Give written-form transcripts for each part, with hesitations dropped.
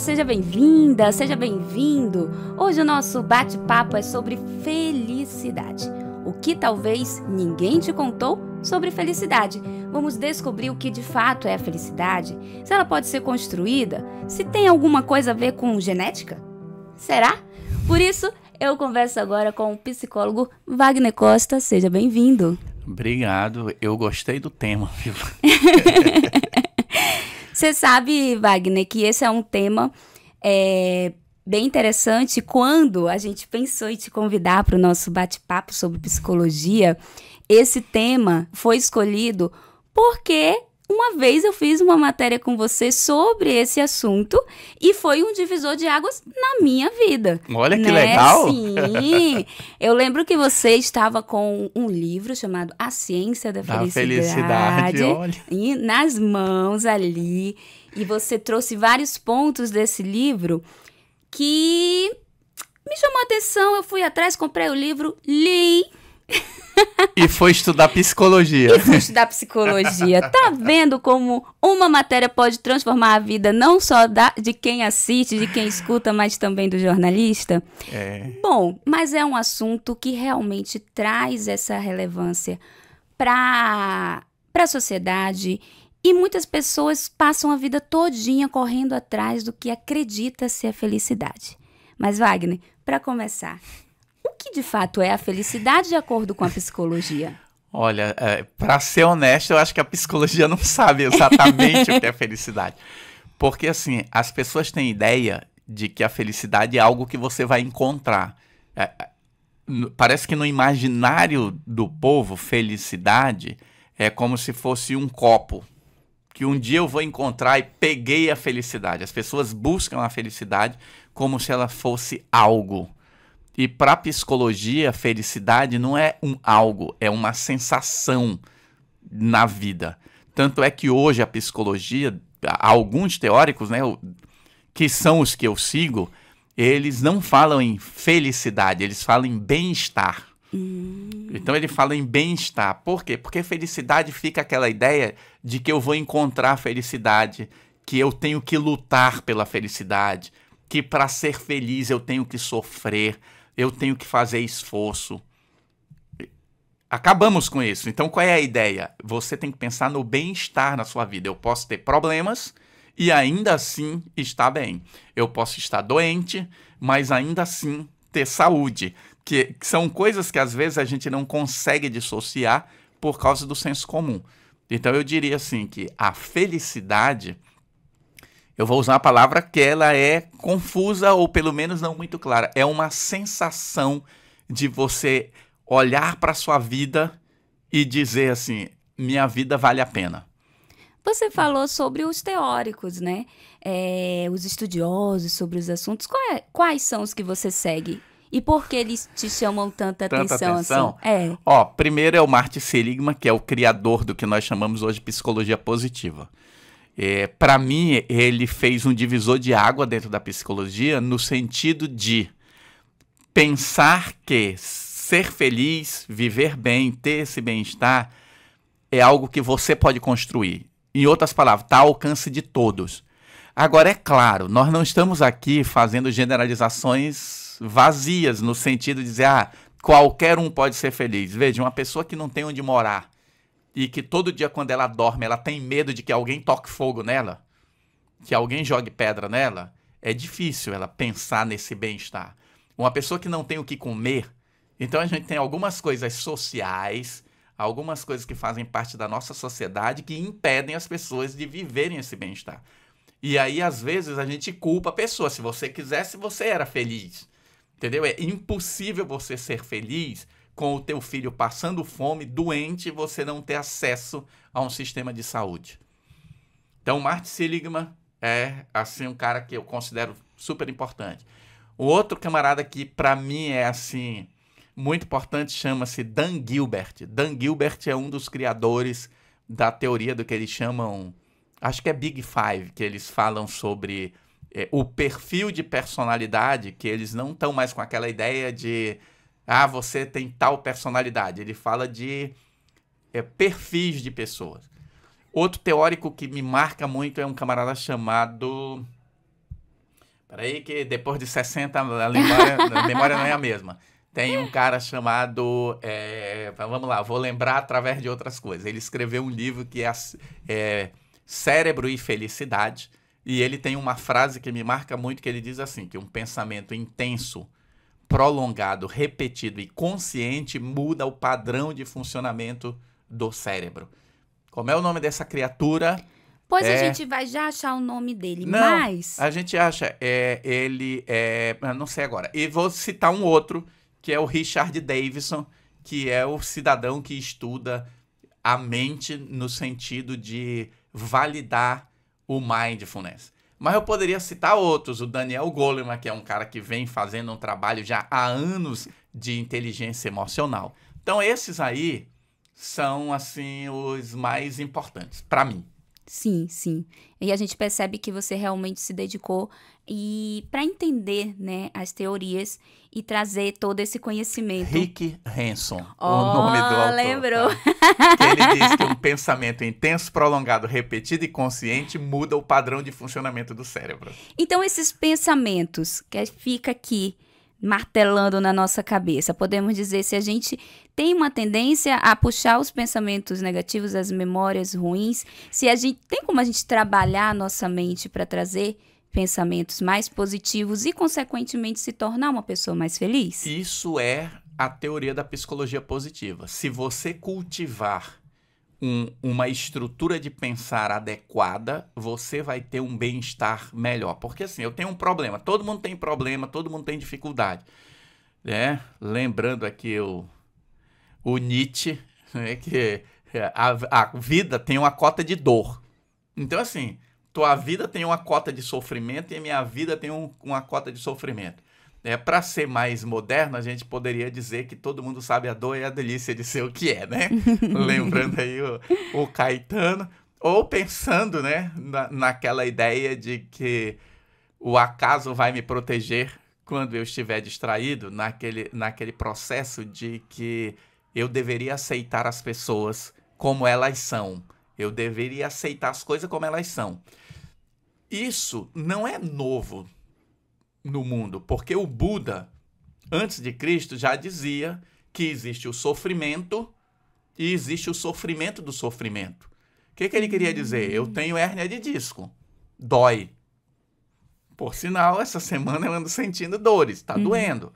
seja bem-vinda, seja bem-vindo. Hoje o nosso bate-papo é sobre felicidade. O que talvez ninguém te contou sobre felicidade. Vamos descobrir o que de fato é a felicidade, se ela pode ser construída, se tem alguma coisa a ver com genética. Será? Por isso, eu converso agora com o psicólogo Wagner Costa. Seja bem-vindo. Obrigado, eu gostei do tema, viu? Você sabe, Wagner, que esse é um tema bem interessante. Quando a gente pensou em te convidar para o nosso bate-papo sobre psicologia, esse tema foi escolhido porque uma vez eu fiz uma matéria com você sobre esse assunto e foi um divisor de águas na minha vida. Olha que legal! Sim! Eu lembro que você estava com um livro chamado A Ciência da Felicidade olha. E nas mãos ali. E você trouxe vários pontos desse livro que me chamou a atenção. Eu fui atrás, comprei o livro, li. E foi estudar psicologia. Tá vendo como uma matéria pode transformar a vida não só de quem assiste, de quem escuta, mas também do jornalista? Bom, mas é um assunto que realmente traz essa relevância para a sociedade e muitas pessoas passam a vida todinha correndo atrás do que acredita ser a felicidade. Mas, Wagner, para começar, o que de fato é a felicidade de acordo com a psicologia? Olha, para ser honesto, eu acho que a psicologia não sabe exatamente o que é felicidade. Porque, assim, as pessoas têm ideia de que a felicidade é algo que você vai encontrar. Parece que no imaginário do povo, felicidade é como se fosse um copo que um dia eu vou encontrar e peguei a felicidade. As pessoas buscam a felicidade como se ela fosse algo. E para a psicologia, felicidade não é um algo, é uma sensação na vida. Tanto é que hoje a psicologia, alguns teóricos, né, que são os que eu sigo, eles não falam em felicidade, eles falam em bem-estar. Então ele fala em bem-estar. Por quê? Porque felicidade fica aquela ideia de que eu vou encontrar felicidade, que eu tenho que lutar pela felicidade, que para ser feliz eu tenho que sofrer, eu tenho que fazer esforço. Acabamos com isso. Então qual é a ideia? Você tem que pensar no bem-estar na sua vida. Eu posso ter problemas e ainda assim estar bem. Eu posso estar doente, mas ainda assim ter saúde. Que são coisas que às vezes a gente não consegue dissociar por causa do senso comum. Então eu diria assim que a felicidade, eu vou usar uma palavra que ela é confusa ou pelo menos não muito clara. É uma sensação de você olhar para a sua vida e dizer assim, minha vida vale a pena. Você falou sobre os teóricos, né? Os estudiosos sobre os assuntos. Quais são os que você segue? E por que eles te chamam tanta atenção? Assim? Primeiro é o Martin Seligman, que é o criador do que nós chamamos hoje de psicologia positiva. Para mim, ele fez um divisor de água dentro da psicologia no sentido de pensar que ser feliz, viver bem, ter esse bem-estar é algo que você pode construir. Em outras palavras, está ao alcance de todos. Agora, é claro, nós não estamos aqui fazendo generalizações vazias, no sentido de dizer, qualquer um pode ser feliz. Veja, uma pessoa que não tem onde morar e que todo dia quando ela dorme, ela tem medo de que alguém toque fogo nela, que alguém jogue pedra nela, é difícil ela pensar nesse bem-estar. Uma pessoa que não tem o que comer, então a gente tem algumas coisas sociais, algumas coisas que fazem parte da nossa sociedade que impedem as pessoas de viverem esse bem-estar. E aí, às vezes, a gente culpa a pessoa. Se você quisesse, você era feliz. Entendeu? É impossível você ser feliz com o teu filho passando fome, doente, e você não ter acesso a um sistema de saúde. Então, Martin Seligman é assim, um cara que eu considero super importante. O outro camarada que, para mim, é assim, muito importante, chama-se Dan Gilbert. Dan Gilbert é um dos criadores da teoria do que eles chamam, acho que é Big Five, que eles falam sobre o perfil de personalidade, que eles não estão mais com aquela ideia de você tem tal personalidade. Ele fala de perfis de pessoas. Outro teórico que me marca muito é um camarada chamado Peraí que depois de 60 a memória não é a mesma. Tem um cara chamado, vamos lá, vou lembrar através de outras coisas. Ele escreveu um livro que é Cérebro e Felicidade, e ele tem uma frase que me marca muito, que ele diz assim, que um pensamento intenso, prolongado, repetido e consciente muda o padrão de funcionamento do cérebro. Como é o nome dessa criatura? Pois a gente vai já achar o nome dele, não, mas... a gente acha, não sei agora. E vou citar um outro, que é o Richard Davidson, que é o cidadão que estuda a mente no sentido de validar o mindfulness. Mas eu poderia citar outros, o Daniel Goleman, que é um cara que vem fazendo um trabalho já há anos de inteligência emocional. Então esses aí são assim os mais importantes para mim. Sim, sim. E a gente percebe que você realmente se dedicou para entender, né, as teorias e trazer todo esse conhecimento. Rick Hanson, o nome do autor. Lembrou. Tá? Que ele diz que um pensamento intenso, prolongado, repetido e consciente muda o padrão de funcionamento do cérebro. Então, esses pensamentos que fica aqui martelando na nossa cabeça, podemos dizer, se a gente tem uma tendência a puxar os pensamentos negativos, as memórias ruins, se a gente tem como a gente trabalhar a nossa mente para trazer pensamentos mais positivos e, consequentemente, se tornar uma pessoa mais feliz? Isso é a teoria da psicologia positiva. Se você cultivar uma estrutura de pensar adequada, você vai ter um bem-estar melhor. Porque assim, eu tenho um problema, todo mundo tem dificuldade. Lembrando aqui o Nietzsche, né, que a vida tem uma cota de dor. Então assim, tua vida tem uma cota de sofrimento e a minha vida tem uma cota de sofrimento. Para ser mais moderno, a gente poderia dizer que todo mundo sabe a dor e a delícia de ser o que é, né? Lembrando aí o Caetano, ou pensando, né, naquela ideia de que o acaso vai me proteger quando eu estiver distraído, naquele processo de que eu deveria aceitar as pessoas como elas são. Eu deveria aceitar as coisas como elas são. Isso não é novo no mundo, porque o Buda, antes de Cristo, já dizia que existe o sofrimento e existe o sofrimento do sofrimento. O que ele queria dizer? Eu tenho hérnia de disco, dói. Por sinal, essa semana eu ando sentindo dores, está doendo.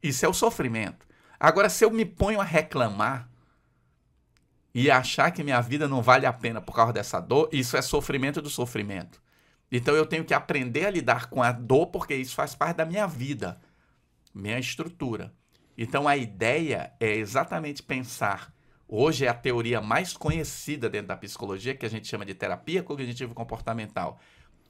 Isso é o sofrimento. Agora, se eu me ponho a reclamar e achar que minha vida não vale a pena por causa dessa dor, isso é sofrimento do sofrimento. Então eu tenho que aprender a lidar com a dor, porque isso faz parte da minha vida, minha estrutura. Então a ideia é exatamente pensar, hoje é a teoria mais conhecida dentro da psicologia, que a gente chama de terapia cognitivo-comportamental.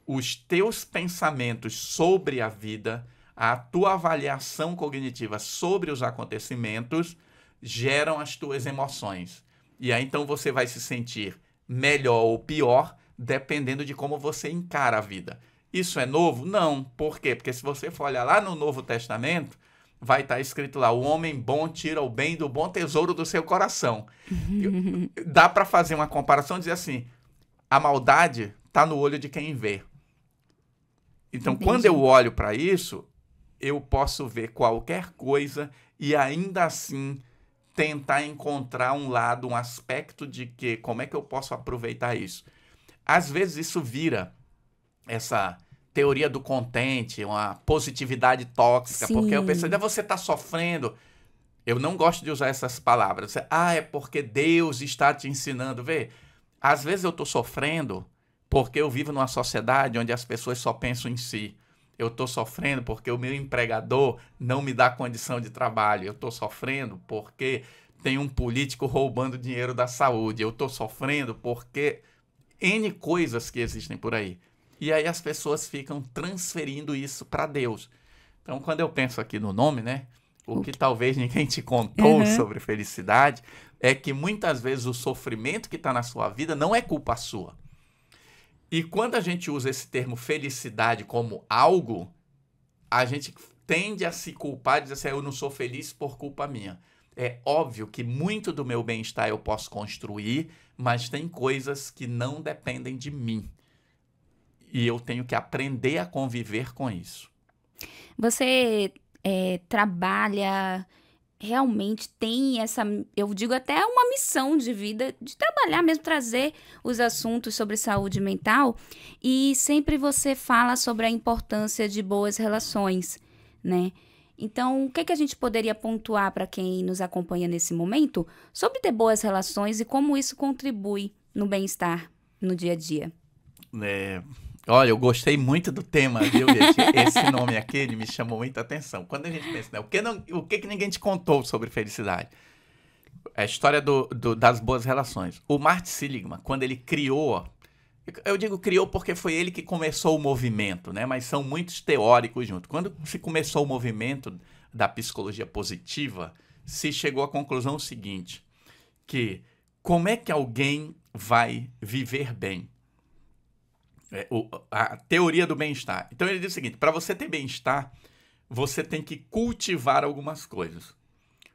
Os teus pensamentos sobre a vida, a tua avaliação cognitiva sobre os acontecimentos, geram as tuas emoções. E aí então você vai se sentir melhor ou pior, dependendo de como você encara a vida. Isso é novo? Não. Por quê? Porque se você for olhar lá no Novo Testamento, vai estar escrito lá, o homem bom tira o bem do bom tesouro do seu coração. Dá para fazer uma comparação e dizer assim, a maldade está no olho de quem vê. Então, quando eu olho para isso, eu posso ver qualquer coisa e ainda assim tentar encontrar um lado, um aspecto de que, como é que eu posso aproveitar isso? Às vezes isso vira essa teoria do contente, uma positividade tóxica, porque eu penso, você está sofrendo. Eu não gosto de usar essas palavras. É porque Deus está te ensinando. Vê, às vezes eu estou sofrendo porque eu vivo numa sociedade onde as pessoas só pensam em si. Eu estou sofrendo porque o meu empregador não me dá condição de trabalho. Eu estou sofrendo porque tem um político roubando dinheiro da saúde. Eu estou sofrendo porque N coisas que existem por aí. E aí as pessoas ficam transferindo isso para Deus. Então, quando eu penso aqui no nome, né? O que talvez ninguém te contou sobre felicidade é que muitas vezes o sofrimento que está na sua vida não é culpa sua. E quando a gente usa esse termo felicidade como algo, a gente tende a se culpar e dizer assim, eu não sou feliz por culpa minha. É óbvio que muito do meu bem-estar eu posso construir, mas tem coisas que não dependem de mim. E eu tenho que aprender a conviver com isso. Você trabalha, realmente tem essa, eu digo até uma missão de vida, de trabalhar mesmo, trazer os assuntos sobre saúde mental, e sempre você fala sobre a importância de boas relações, né? Então, o que a gente poderia pontuar para quem nos acompanha nesse momento sobre ter boas relações e como isso contribui no bem-estar no dia a dia? Olha, eu gostei muito do tema, viu, gente? Esse nome aqui, ele me chamou muita atenção. Quando a gente pensa, né, o que ninguém te contou sobre felicidade? A história das boas relações. O Martin Seligman, quando ele criou, eu digo criou porque foi ele que começou o movimento, né? Mas são muitos teóricos juntos. Quando se começou o movimento da psicologia positiva, se chegou à conclusão seguinte, que como é que alguém vai viver bem? A teoria do bem-estar. Então ele diz o seguinte, para você ter bem-estar, você tem que cultivar algumas coisas. O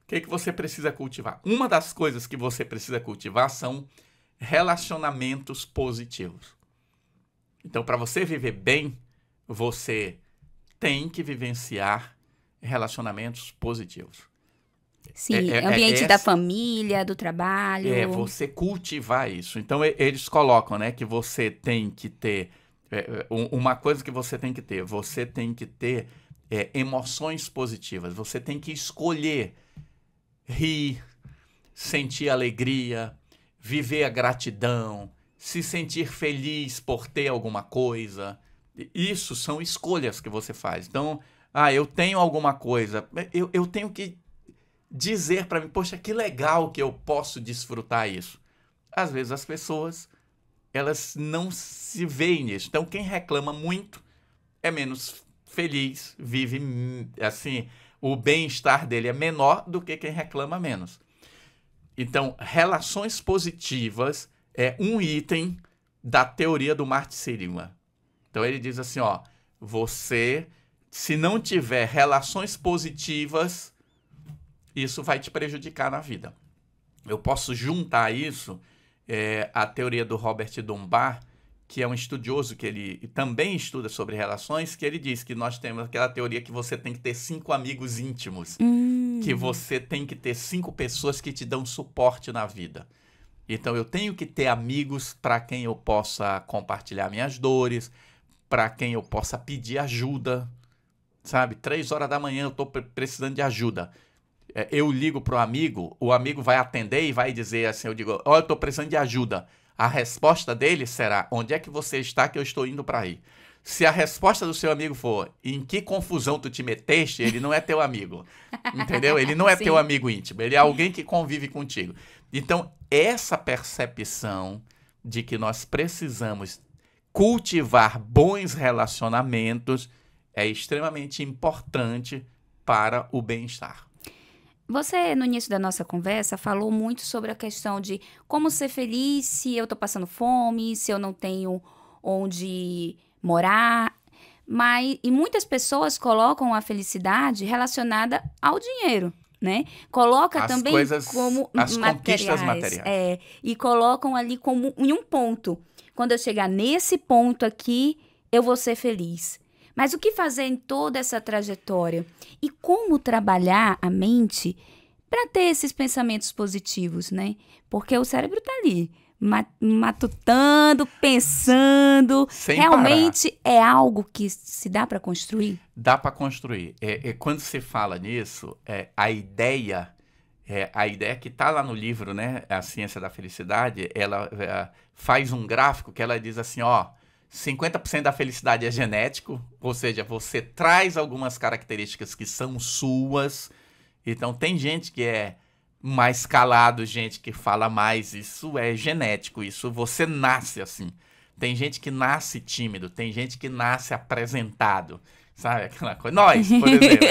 que você precisa cultivar? Uma das coisas que você precisa cultivar são relacionamentos positivos. Então, para você viver bem, você tem que vivenciar relacionamentos positivos. Sim, ambiente da família, do trabalho. Você cultivar isso. Então, eles colocam, né, que você tem que ter... uma coisa que você tem que ter. Você tem que ter emoções positivas. Você tem que escolher rir, sentir alegria, viver a gratidão, se sentir feliz por ter alguma coisa. Isso são escolhas que você faz. Então, eu tenho alguma coisa. Eu tenho que dizer para mim, poxa, que legal que eu posso desfrutar isso. Às vezes as pessoas, elas não se veem nisso. Então, quem reclama muito é menos feliz, vive assim, o bem-estar dele é menor do que quem reclama menos. Então, relações positivas é um item da teoria do Martin Seligman. Então, ele diz assim, você, se não tiver relações positivas, isso vai te prejudicar na vida. Eu posso juntar isso à teoria do Robert Dunbar, que é um estudioso que ele também estuda sobre relações, que ele diz que nós temos aquela teoria que você tem que ter 5 amigos íntimos, que você tem que ter 5 pessoas que te dão suporte na vida. Então, eu tenho que ter amigos para quem eu possa compartilhar minhas dores, para quem eu possa pedir ajuda, sabe? 3 horas da manhã eu estou precisando de ajuda. Eu ligo para o amigo vai atender e vai dizer assim, eu digo, eu estou precisando de ajuda. A resposta dele será, onde é que você está que eu estou indo para aí? Se a resposta do seu amigo for, em que confusão tu te meteste, ele não é teu amigo, entendeu? Ele não é teu amigo íntimo, ele é alguém que convive contigo. Então, essa percepção de que nós precisamos cultivar bons relacionamentos é extremamente importante para o bem-estar. Você, no início da nossa conversa, falou muito sobre a questão de como ser feliz se eu estou passando fome, se eu não tenho onde morar. E muitas pessoas colocam a felicidade relacionada ao dinheiro, né? Coloca também como as conquistas materiais. E colocam ali como em um ponto. Quando eu chegar nesse ponto aqui, eu vou ser feliz. Mas o que fazer em toda essa trajetória? E como trabalhar a mente para ter esses pensamentos positivos, né? Porque o cérebro está ali, matutando, pensando. Sem realmente parar. É algo que se dá para construir? Dá para construir. Quando se fala nisso, a ideia que está lá no livro, né, A Ciência da Felicidade, ela faz um gráfico que ela diz assim, 50% da felicidade é genético, ou seja, você traz algumas características que são suas. Então, tem gente que é mais calado, gente que fala mais, isso é genético, isso você nasce assim. Tem gente que nasce tímido, tem gente que nasce apresentado, sabe aquela coisa? Nós, por exemplo,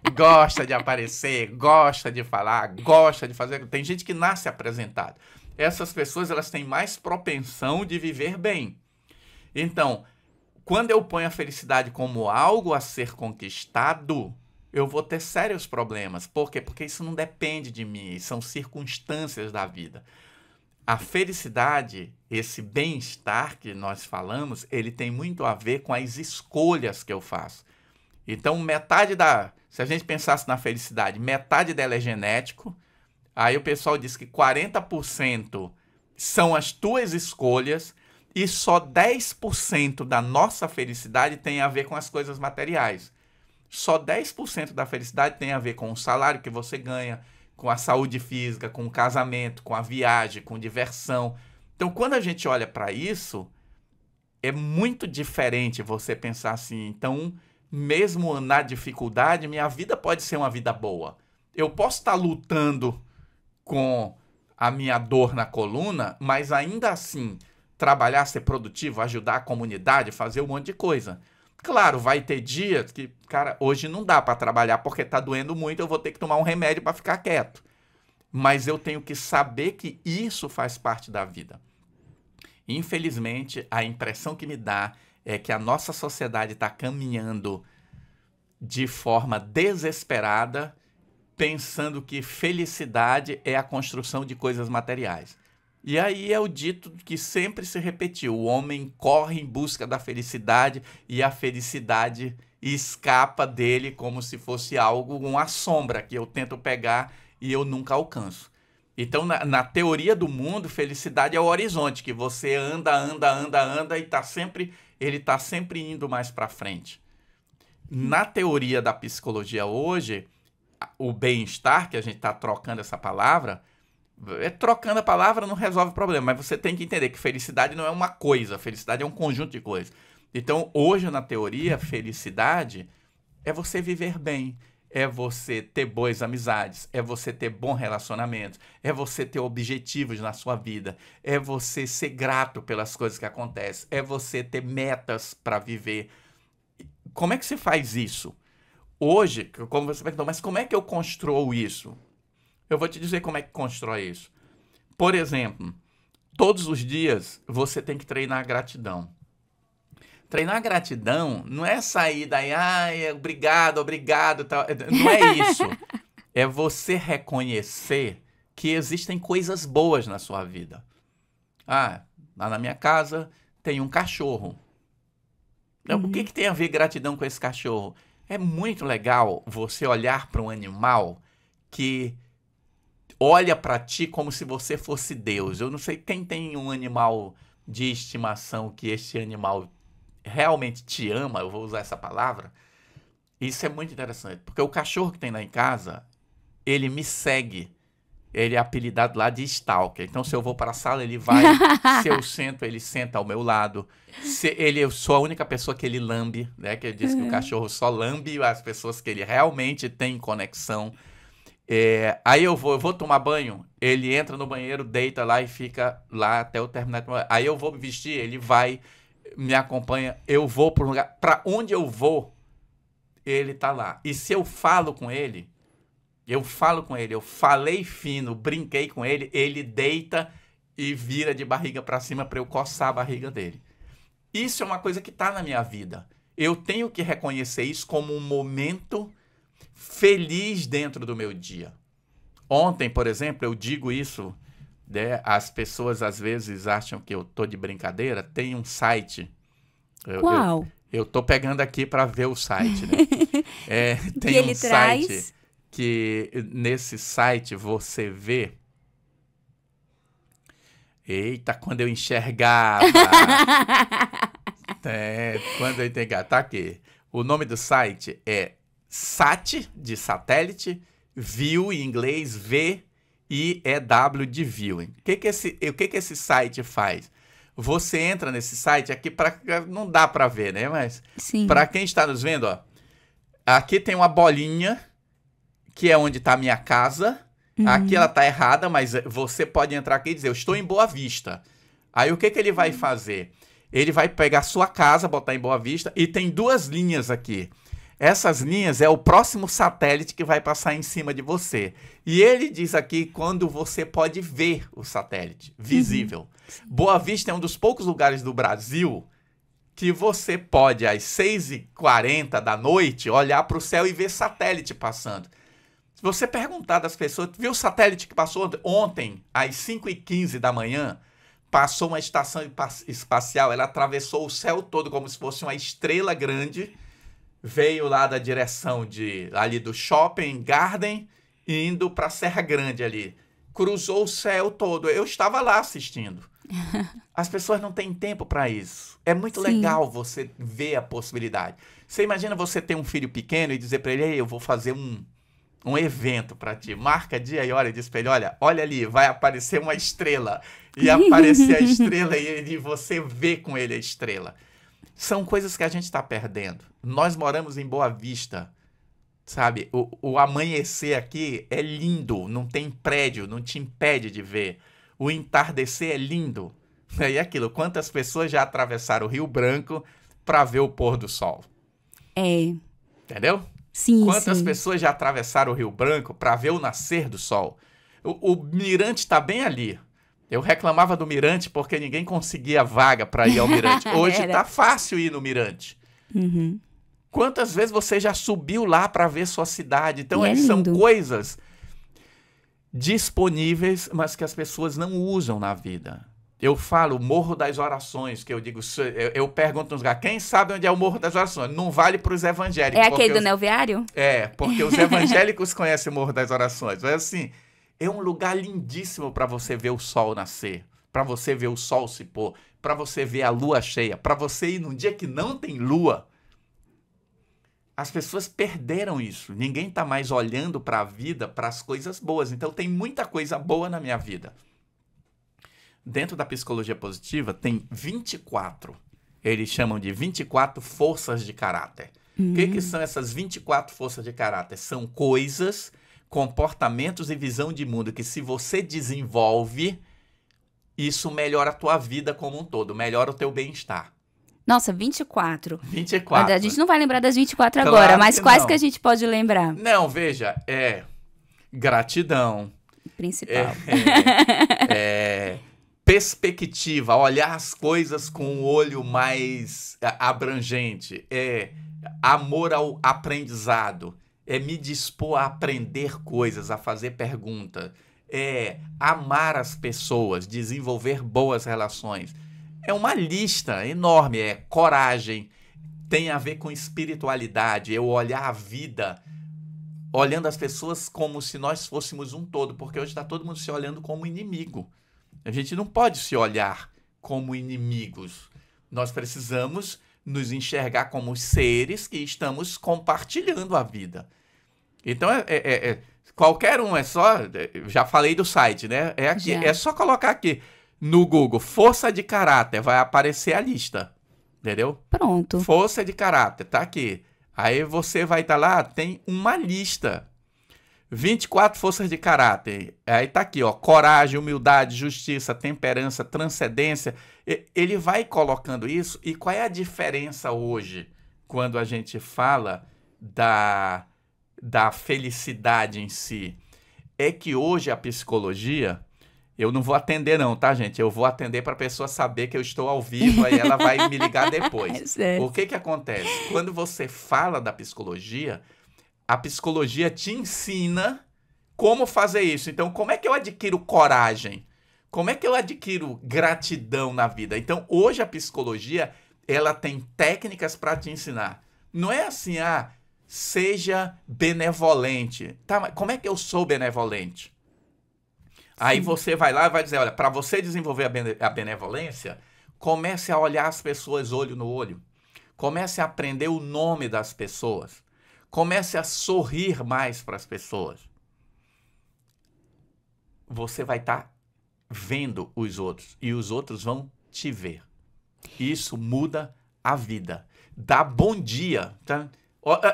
que gosta de aparecer, gosta de falar, gosta de fazer... Tem gente que nasce apresentado. Essas pessoas, elas têm mais propensão de viver bem. Então, quando eu ponho a felicidade como algo a ser conquistado, eu vou ter sérios problemas. Por quê? Porque isso não depende de mim, são circunstâncias da vida. a felicidade, esse bem-estar que nós falamos, ele tem muito a ver com as escolhas que eu faço. Então, se a gente pensasse na felicidade, metade dela é genético, aí o pessoal diz que 40% são as tuas escolhas e só 10% da nossa felicidade tem a ver com as coisas materiais. Só 10% da felicidade tem a ver com o salário que você ganha, com a saúde física, com o casamento, com a viagem, com diversão. Então, quando a gente olha para isso, é muito diferente você pensar assim, então, mesmo na dificuldade, minha vida pode ser uma vida boa. Eu posso estar lutando com a minha dor na coluna, mas ainda assim, trabalhar, ser produtivo, ajudar a comunidade, fazer um monte de coisa. Claro, vai ter dias que, cara, hoje não dá para trabalhar porque tá doendo muito, eu vou ter que tomar um remédio para ficar quieto. Mas eu tenho que saber que isso faz parte da vida. Infelizmente, a impressão que me dá é que a nossa sociedade está caminhando de forma desesperada, pensando que felicidade é a construção de coisas materiais. E aí é o dito que sempre se repetiu: o homem corre em busca da felicidade e a felicidade escapa dele como se fosse algo, uma sombra que eu tento pegar e eu nunca alcanço. Então, na teoria do mundo, felicidade é o horizonte, que você anda e ele está sempre indo mais para frente. Na teoria da psicologia hoje, o bem-estar, que a gente está trocando essa palavra, trocando a palavra não resolve o problema, mas você tem que entender que felicidade não é uma coisa, felicidade é um conjunto de coisas. Então, hoje, na teoria, felicidade é você viver bem, é você ter boas amizades, é você ter bons relacionamentos, é você ter objetivos na sua vida, é você ser grato pelas coisas que acontecem, é você ter metas para viver. Como é que se faz isso? Hoje, como você perguntou, mas como é que eu construo isso? Eu vou te dizer como é que constrói isso. Por exemplo, todos os dias você tem que treinar a gratidão. Treinar a gratidão não é sair daí, obrigado, tal. Não é isso. É você reconhecer que existem coisas boas na sua vida. Lá na minha casa tem um cachorro. O que tem a ver gratidão com esse cachorro? É muito legal você olhar para um animal que olha para ti como se você fosse Deus. Eu não sei quem tem um animal de estimação que este animal realmente te ama, eu vou usar essa palavra. Isso é muito interessante, porque o cachorro que tem lá em casa, ele me segue. Ele é apelidado lá de Stalker. Então, se eu vou para a sala, ele vai. Se eu sento, ele senta ao meu lado. Eu sou a única pessoa que ele lambe, né? Que ele diz que o cachorro só lambe as pessoas que ele realmente tem conexão. Aí eu vou tomar banho, ele entra no banheiro, deita lá e fica lá até eu terminar de tomar banho. Aí eu vou me vestir, ele vai, me acompanha, eu vou para um lugar. Para onde eu vou, ele tá lá. E se eu falo com ele, eu falei fino, brinquei com ele, ele deita e vira de barriga para cima para eu coçar a barriga dele. Isso é uma coisa que está na minha vida. Eu tenho que reconhecer isso como um momento feliz dentro do meu dia. Ontem, por exemplo, eu digo isso, né? As pessoas às vezes acham que eu tô de brincadeira. Tem um site. Qual? Eu tô pegando aqui para ver o site, né? Tem ele site traz... que nesse site você vê. Eita, quando eu enxergava. Quando eu enxergava. Tá aqui. O nome do site é Sat, de satélite, View em inglês, V-I-E-W de Viewing. O que esse site faz? Você entra nesse site aqui, não dá para ver, né? Mas para quem está nos vendo, ó, aqui tem uma bolinha, que é onde está a minha casa. Aqui ela está errada, mas você pode entrar aqui e dizer, eu estou em Boa Vista. Aí o que ele vai fazer? Ele vai pegar sua casa, botar em Boa Vista, e tem duas linhas aqui. Essas linhas é o próximo satélite que vai passar em cima de você. E ele diz aqui quando você pode ver o satélite, visível. Boa Vista é um dos poucos lugares do Brasil que você pode, às 6h40 da noite, olhar para o céu e ver satélite passando. Se você perguntar das pessoas, viu o satélite que passou ontem, às 5h15 da manhã, passou uma estação espacial, ela atravessou o céu todo como se fosse uma estrela grande, veio lá da direção ali do Shopping Garden, indo para a Serra Grande ali. Cruzou o céu todo. Eu estava lá assistindo. As pessoas não têm tempo para isso. É muito legal você ver a possibilidade. Você imagina você ter um filho pequeno e dizer para ele, eu vou fazer um evento para ti. Marca dia e hora e diz para ele, olha ali, vai aparecer uma estrela. E aparecer a estrela e você vê com ele a estrela. São coisas que a gente está perdendo. Nós moramos em Boa Vista, sabe? O amanhecer aqui é lindo, não tem prédio, não te impede de ver. O entardecer é lindo. E aquilo, quantas pessoas já atravessaram o Rio Branco para ver o pôr do sol? Entendeu? Sim, Quantas pessoas já atravessaram o Rio Branco para ver o nascer do sol? O Mirante está bem ali. Eu reclamava do Mirante porque ninguém conseguia vaga para ir ao Mirante. Hoje está fácil ir no Mirante. Uhum. Quantas vezes você já subiu lá para ver sua cidade? Então, são coisas disponíveis, mas que as pessoas não usam na vida. Eu falo Morro das Orações, que eu digo, eu pergunto nos lugares, quem sabe onde é o Morro das Orações? Não vale para os evangélicos. É aquele do Neoviário? Porque os evangélicos conhecem o Morro das Orações. Mas assim, é um lugar lindíssimo para você ver o sol nascer, para você ver o sol se pôr, para você ver a lua cheia, para você ir num dia que não tem lua. As pessoas perderam isso. Ninguém está mais olhando para a vida, para as coisas boas. Então, tem muita coisa boa na minha vida. Dentro da psicologia positiva, tem 24. Eles chamam de 24 forças de caráter. O que são essas 24 forças de caráter? São coisas, comportamentos e visão de mundo que, se você desenvolve, isso melhora a tua vida como um todo, melhora o teu bem-estar. Nossa, 24. 24. A gente não vai lembrar das 24 agora, mas quais que a gente pode lembrar? Não, veja, gratidão. Principal. Perspectiva, olhar as coisas com um olho mais abrangente. Amor ao aprendizado. Me dispor a aprender coisas, a fazer perguntas. Amar as pessoas, desenvolver boas relações. É uma lista enorme, coragem, tem a ver com espiritualidade, eu olhar a vida, olhando as pessoas como se nós fôssemos um todo, porque hoje está todo mundo se olhando como inimigo. A gente não pode se olhar como inimigos. Nós precisamos nos enxergar como seres que estamos compartilhando a vida. Então, qualquer um, já falei do site, né? Aqui, é só colocar aqui. No Google, força de caráter, vai aparecer a lista, entendeu? Pronto. Força de caráter, tá aqui. Aí você vai estar lá, tem uma lista. 24 forças de caráter. Aí tá aqui, coragem, humildade, justiça, temperança, transcendência. Ele vai colocando isso. E qual é a diferença hoje, quando a gente fala da felicidade em si? É que hoje a psicologia... Eu não vou atender não, tá, gente? Eu vou atender para a pessoa saber que eu estou ao vivo, aí ela vai me ligar depois. O que acontece? Quando você fala da psicologia, a psicologia te ensina como fazer isso. Então, como é que eu adquiro coragem? Como é que eu adquiro gratidão na vida? Então, hoje a psicologia, ela tem técnicas para te ensinar. Não é assim, seja benevolente. Tá, mas como é que eu sou benevolente? Aí você vai lá e vai dizer, olha, para você desenvolver a benevolência, comece a olhar as pessoas olho no olho. Comece a aprender o nome das pessoas. Comece a sorrir mais para as pessoas. Você vai estar vendo os outros e os outros vão te ver. Isso muda a vida. Dá bom dia, tá?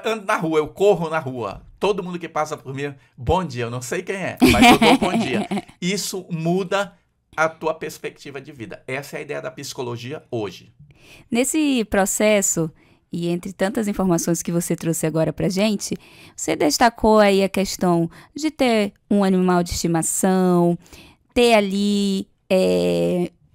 Ando na rua, eu corro na rua. Todo mundo que passa por mim, bom dia. Eu não sei quem é, mas eu dou bom dia. Isso muda a tua perspectiva de vida. Essa é a ideia da psicologia hoje. Nesse processo, e entre tantas informações que você trouxe agora pra gente, você destacou aí a questão de ter um animal de estimação, ter ali,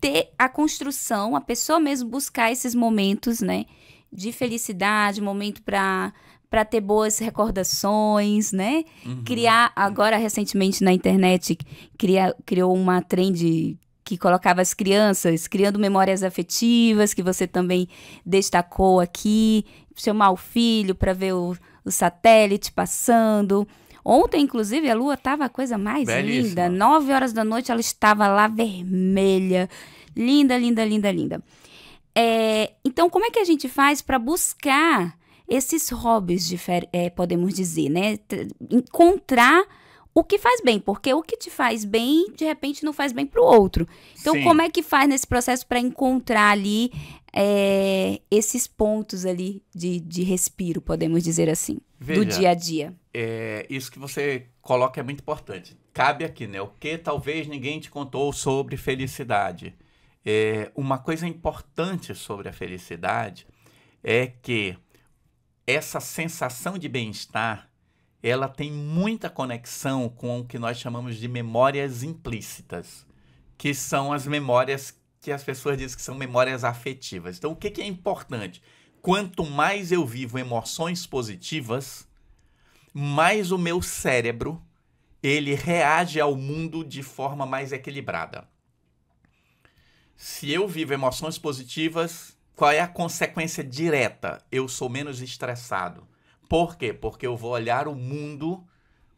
ter a construção, a pessoa mesmo buscar esses momentos, né, de felicidade, momento para para ter boas recordações, né? Criar, agora recentemente na internet, criou uma trend que colocava as crianças criando memórias afetivas, que você também destacou aqui, chamar o filho para ver o satélite passando. Ontem, inclusive, a lua estava a coisa mais linda. 9 horas da noite ela estava lá vermelha. Linda, linda, linda, linda. Então, como é que a gente faz para buscar esses hobbies, podemos dizer, né? Encontrar o que faz bem, porque o que te faz bem, de repente, não faz bem para o outro. Então, Sim. Como é que faz nesse processo para encontrar ali esses pontos ali de respiro, podemos dizer assim, do dia a dia? Isso que você coloca é muito importante. Cabe aqui, né? O que talvez ninguém te contou sobre felicidade. Uma coisa importante sobre a felicidade é que essa sensação de bem-estar, ela tem muita conexão com o que nós chamamos de memórias implícitas, que são as memórias que as pessoas dizem que são memórias afetivas. Então, o que é importante? Quanto mais eu vivo emoções positivas, mais o meu cérebro, ele reage ao mundo de forma mais equilibrada. Se eu vivo emoções positivas, qual é a consequência direta? Eu sou menos estressado. Por quê? Porque eu vou olhar o mundo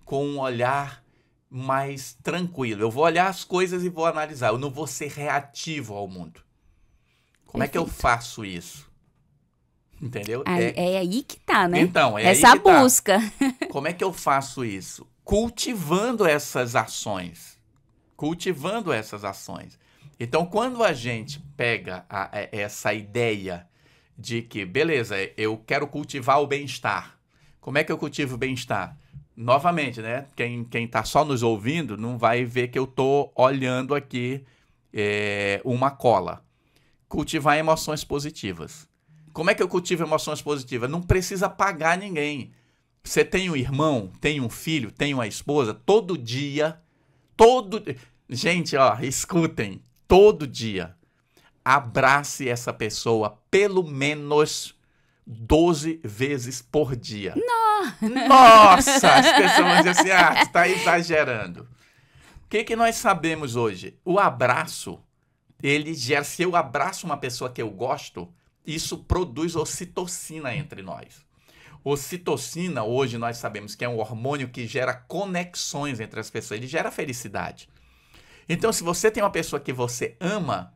com um olhar mais tranquilo. Eu vou olhar as coisas e vou analisar. Eu não vou ser reativo ao mundo. Como é que eu faço isso? Entendeu? É aí que tá, né? Então, essa aí que busca. Tá. Como é que eu faço isso? Cultivando essas ações. Cultivando essas ações. Então, quando a gente pega essa ideia de que, beleza, eu quero cultivar o bem-estar. Como é que eu cultivo o bem-estar? Novamente, né? Quem está só nos ouvindo não vai ver que eu estou olhando aqui uma cola. Cultivar emoções positivas. Como é que eu cultivo emoções positivas? Não precisa pagar ninguém. Você tem um irmão, tem um filho, tem uma esposa, todo dia, Gente, ó, escutem, todo dia, abrace essa pessoa pelo menos 12 vezes por dia. Nossa! As pessoas vão dizer assim, você está exagerando. O que nós sabemos hoje? O abraço, ele gera, se eu abraço uma pessoa que eu gosto, isso produz ocitocina entre nós. Ocitocina, hoje nós sabemos que é um hormônio que gera conexões entre as pessoas, ele gera felicidade. Então, se você tem uma pessoa que você ama,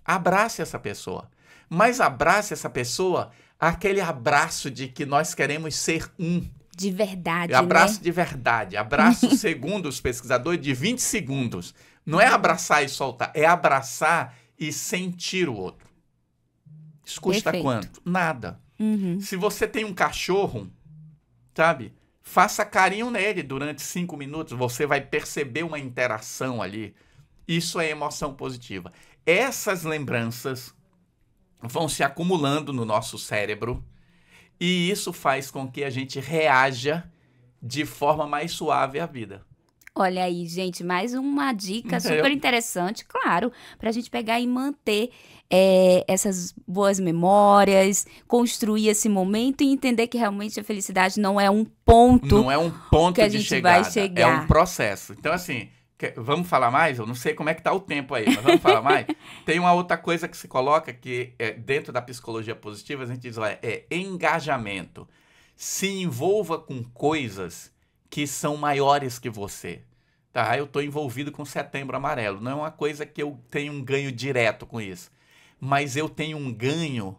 abrace essa pessoa. Mas abrace essa pessoa, aquele abraço de que nós queremos ser um. De verdade, abraço né? de verdade. Abraço, segundo os pesquisadores, de 20 segundos. Não é abraçar e soltar, é abraçar e sentir o outro. Isso custa quanto? Nada. Se você tem um cachorro, sabe? Faça carinho nele durante 5 minutos. Você vai perceber uma interação ali. Isso é emoção positiva. Essas lembranças vão se acumulando no nosso cérebro e isso faz com que a gente reaja de forma mais suave à vida. Olha aí, gente, mais uma dica super interessante, claro, para a gente pegar e manter essas boas memórias, construir esse momento e entender que realmente a felicidade não é um ponto. Não é um ponto que a gente vai chegar. É um processo. Então, assim, vamos falar mais? Eu não sei como é que tá o tempo aí, mas vamos falar mais? Tem uma outra coisa que se coloca que dentro da psicologia positiva, a gente diz lá, engajamento. Se envolva com coisas que são maiores que você. Tá? Eu estou envolvido com Setembro Amarelo. Não é uma coisa que eu tenho um ganho direto com isso. Mas eu tenho um ganho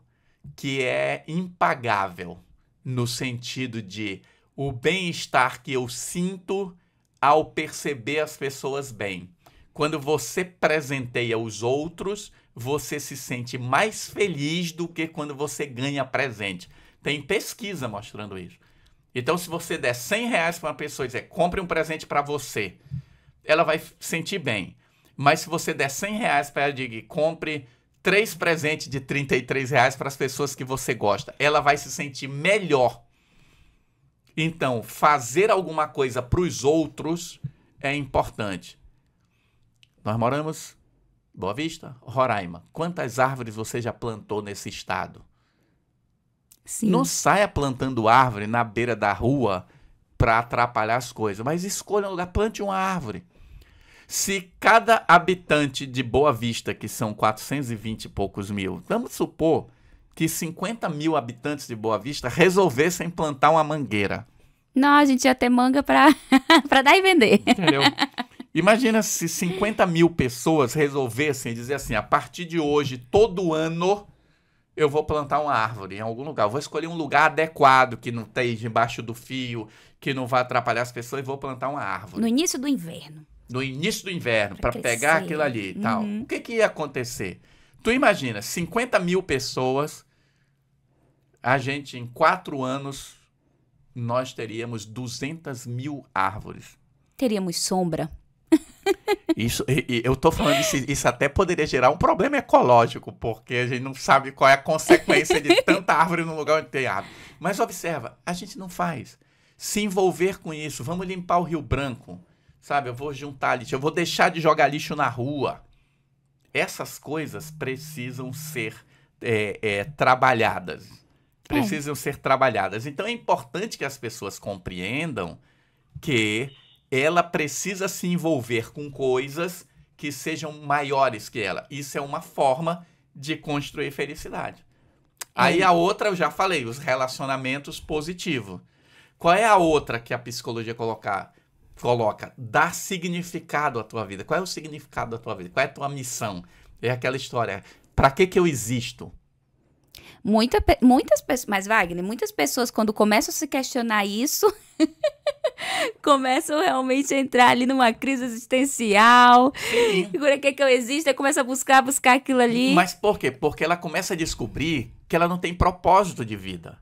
que é impagável, no sentido de o bem-estar que eu sinto ao perceber as pessoas bem. Quando você presenteia os outros, você se sente mais feliz do que quando você ganha presente. Tem pesquisa mostrando isso. Então, se você der R$100 para uma pessoa e dizer, compre um presente para você, ela vai sentir bem. Mas se você der R$100 para ela e dizer, compre 3 presentes de R$33 para as pessoas que você gosta, ela vai se sentir melhor. Então, fazer alguma coisa para os outros é importante. Nós moramos em Boa Vista, Roraima. Quantas árvores você já plantou nesse estado? Sim. Não saia plantando árvore na beira da rua para atrapalhar as coisas, mas escolha um lugar, plante uma árvore. Se cada habitante de Boa Vista, que são 420 e poucos mil, vamos supor que 50 mil habitantes de Boa Vista resolvessem plantar uma mangueira. Não, a gente ia ter manga para dar e vender. Entendeu? Imagina se 50 mil pessoas resolvessem dizer assim, a partir de hoje, todo ano, eu vou plantar uma árvore em algum lugar. Eu vou escolher um lugar adequado, que não esteja embaixo do fio, que não vai atrapalhar as pessoas, e vou plantar uma árvore. No início do inverno. No início do inverno, para pegar aquilo ali e tal. O que ia acontecer? Tu imagina, 50 mil pessoas, a gente, em 4 anos, nós teríamos 200 mil árvores. Teríamos sombra. Isso, eu tô falando isso até poderia gerar um problema ecológico, porque a gente não sabe qual é a consequência de tanta árvore no lugar onde tem árvore. Mas observa, a gente não faz. Se envolver com isso, vamos limpar o Rio Branco, sabe? Eu vou juntar lixo, eu vou deixar de jogar lixo na rua. Essas coisas precisam ser trabalhadas. Precisam ser trabalhadas. Então é importante que as pessoas compreendam que ela precisa se envolver com coisas que sejam maiores que ela. Isso é uma forma de construir felicidade. Aí a outra, eu já falei, os relacionamentos positivos. Qual é a outra que a psicologia coloca? Dar significado à tua vida. Qual é o significado da tua vida? Qual é a tua missão? É aquela história, para que eu existo? Muitas pessoas, mas Wagner, muitas pessoas quando começam a se questionar isso, começam realmente a entrar ali numa crise existencial. Sim. Por que eu existo? Aí começa a buscar aquilo ali. Mas por quê? Porque ela começa a descobrir que ela não tem propósito de vida.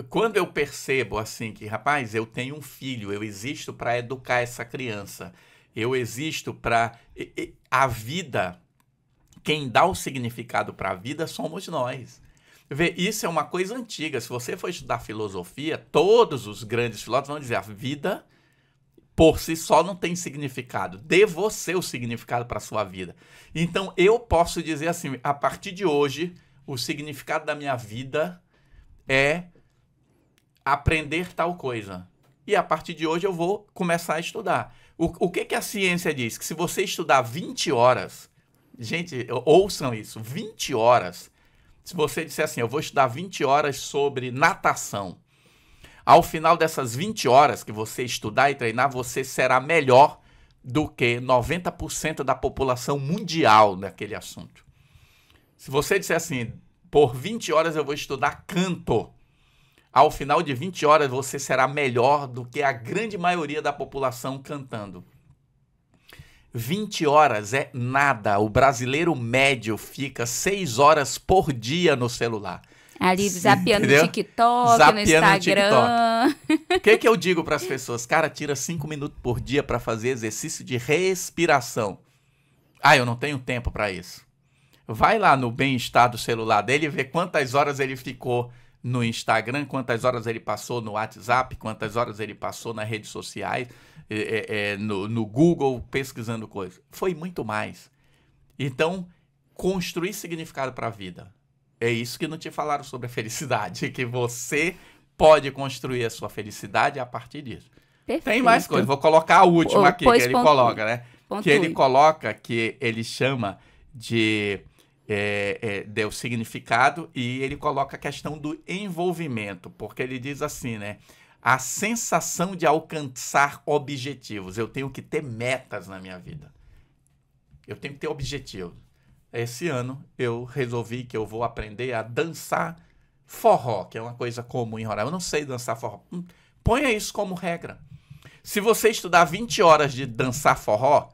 Quando eu percebo assim que, rapaz, eu tenho um filho, eu existo para educar essa criança, eu existo para... A vida, quem dá o significado para a vida somos nós. Vê, isso é uma coisa antiga. Se você for estudar filosofia, todos os grandes filósofos vão dizer a vida por si só não tem significado. Dê você o significado para a sua vida. Então, eu posso dizer assim, a partir de hoje, o significado da minha vida é aprender tal coisa. E a partir de hoje eu vou começar a estudar. O que a ciência diz? Que se você estudar 20 horas, gente, ouçam isso, 20 horas, se você disser assim, eu vou estudar 20 horas sobre natação, ao final dessas 20 horas que você estudar e treinar, você será melhor do que 90% da população mundial naquele assunto. Se você disser assim, por 20 horas eu vou estudar canto, ao final de 20 horas você será melhor do que a grande maioria da população cantando. 20 horas é nada. O brasileiro médio fica 6 horas por dia no celular. Ali, zapeando no TikTok, zapeando no Instagram. O que eu digo para as pessoas? Cara, tira 5 minutos por dia para fazer exercício de respiração. Ah, eu não tenho tempo para isso. Vai lá no bem-estar do celular dele e vê quantas horas ele ficou no Instagram, quantas horas ele passou no WhatsApp, quantas horas ele passou nas redes sociais, no Google, pesquisando coisas. Foi muito mais. Então, construir significado para a vida. É isso que não te falaram sobre a felicidade, que você pode construir a sua felicidade a partir disso. Perfeito. Tem mais coisas, vou colocar a última aqui, que ele coloca, né? Pontue. Que ele coloca, que ele chama de o significado, e ele coloca a questão do envolvimento, porque ele diz assim, né? A sensação de alcançar objetivos. Eu tenho que ter metas na minha vida. Eu tenho que ter objetivos. Esse ano eu resolvi que eu vou aprender a dançar forró, que é uma coisa comum em Roraima. Eu não sei dançar forró. Ponha isso como regra. Se você estudar 20 horas de dançar forró,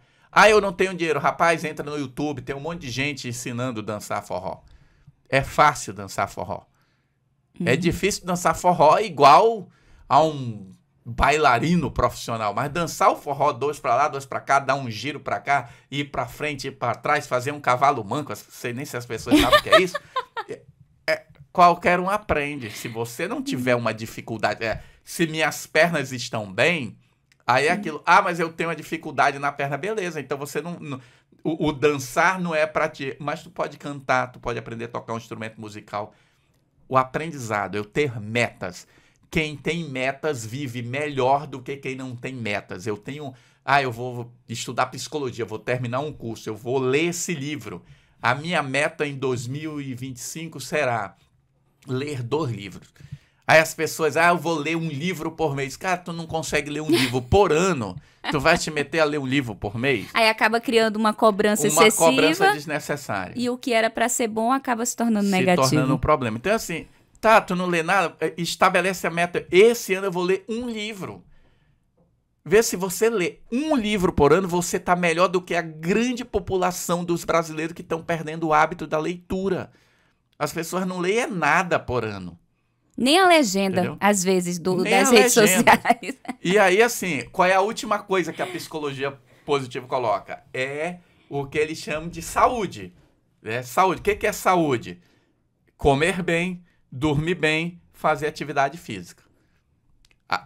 eu não tenho dinheiro. Rapaz, entra no YouTube, tem um monte de gente ensinando a dançar forró. É fácil dançar forró. É difícil dançar forró igual a um bailarino profissional, mas dançar o forró 2 para lá, 2 para cá, dar um giro para cá, ir para frente, ir para trás, fazer um cavalo manco, não sei nem se as pessoas sabem o que é isso, qualquer um aprende. Se você não tiver uma dificuldade, se minhas pernas estão bem, aí é aquilo, mas eu tenho uma dificuldade na perna, beleza, então você não o dançar não é para ti, mas tu pode cantar, tu pode aprender a tocar um instrumento musical. o aprendizado, eu ter metas. Quem tem metas vive melhor do que quem não tem metas. Eu vou estudar psicologia, vou terminar um curso, eu vou ler esse livro. A minha meta em 2025 será ler 2 livros. Aí as pessoas, eu vou ler um livro por mês. Cara, tu não consegue ler um livro por ano. Tu vai te meter a ler um livro por mês? Aí acaba criando uma cobrança excessiva. Uma cobrança desnecessária. E o que era para ser bom acaba se tornando negativo. Se tornando um problema. Então, assim, tu não lê nada, estabelece a meta. Esse ano eu vou ler um livro. Vê se você lê um livro por ano, você está melhor do que a grande população dos brasileiros que estão perdendo o hábito da leitura. As pessoas não leem nada por ano. Nem a legenda, entendeu? Às vezes, das redes sociais. E aí, assim, qual é a última coisa que a psicologia positiva coloca? É o que eles chamam de saúde. Saúde. O que é saúde? Comer bem, dormir bem, fazer atividade física.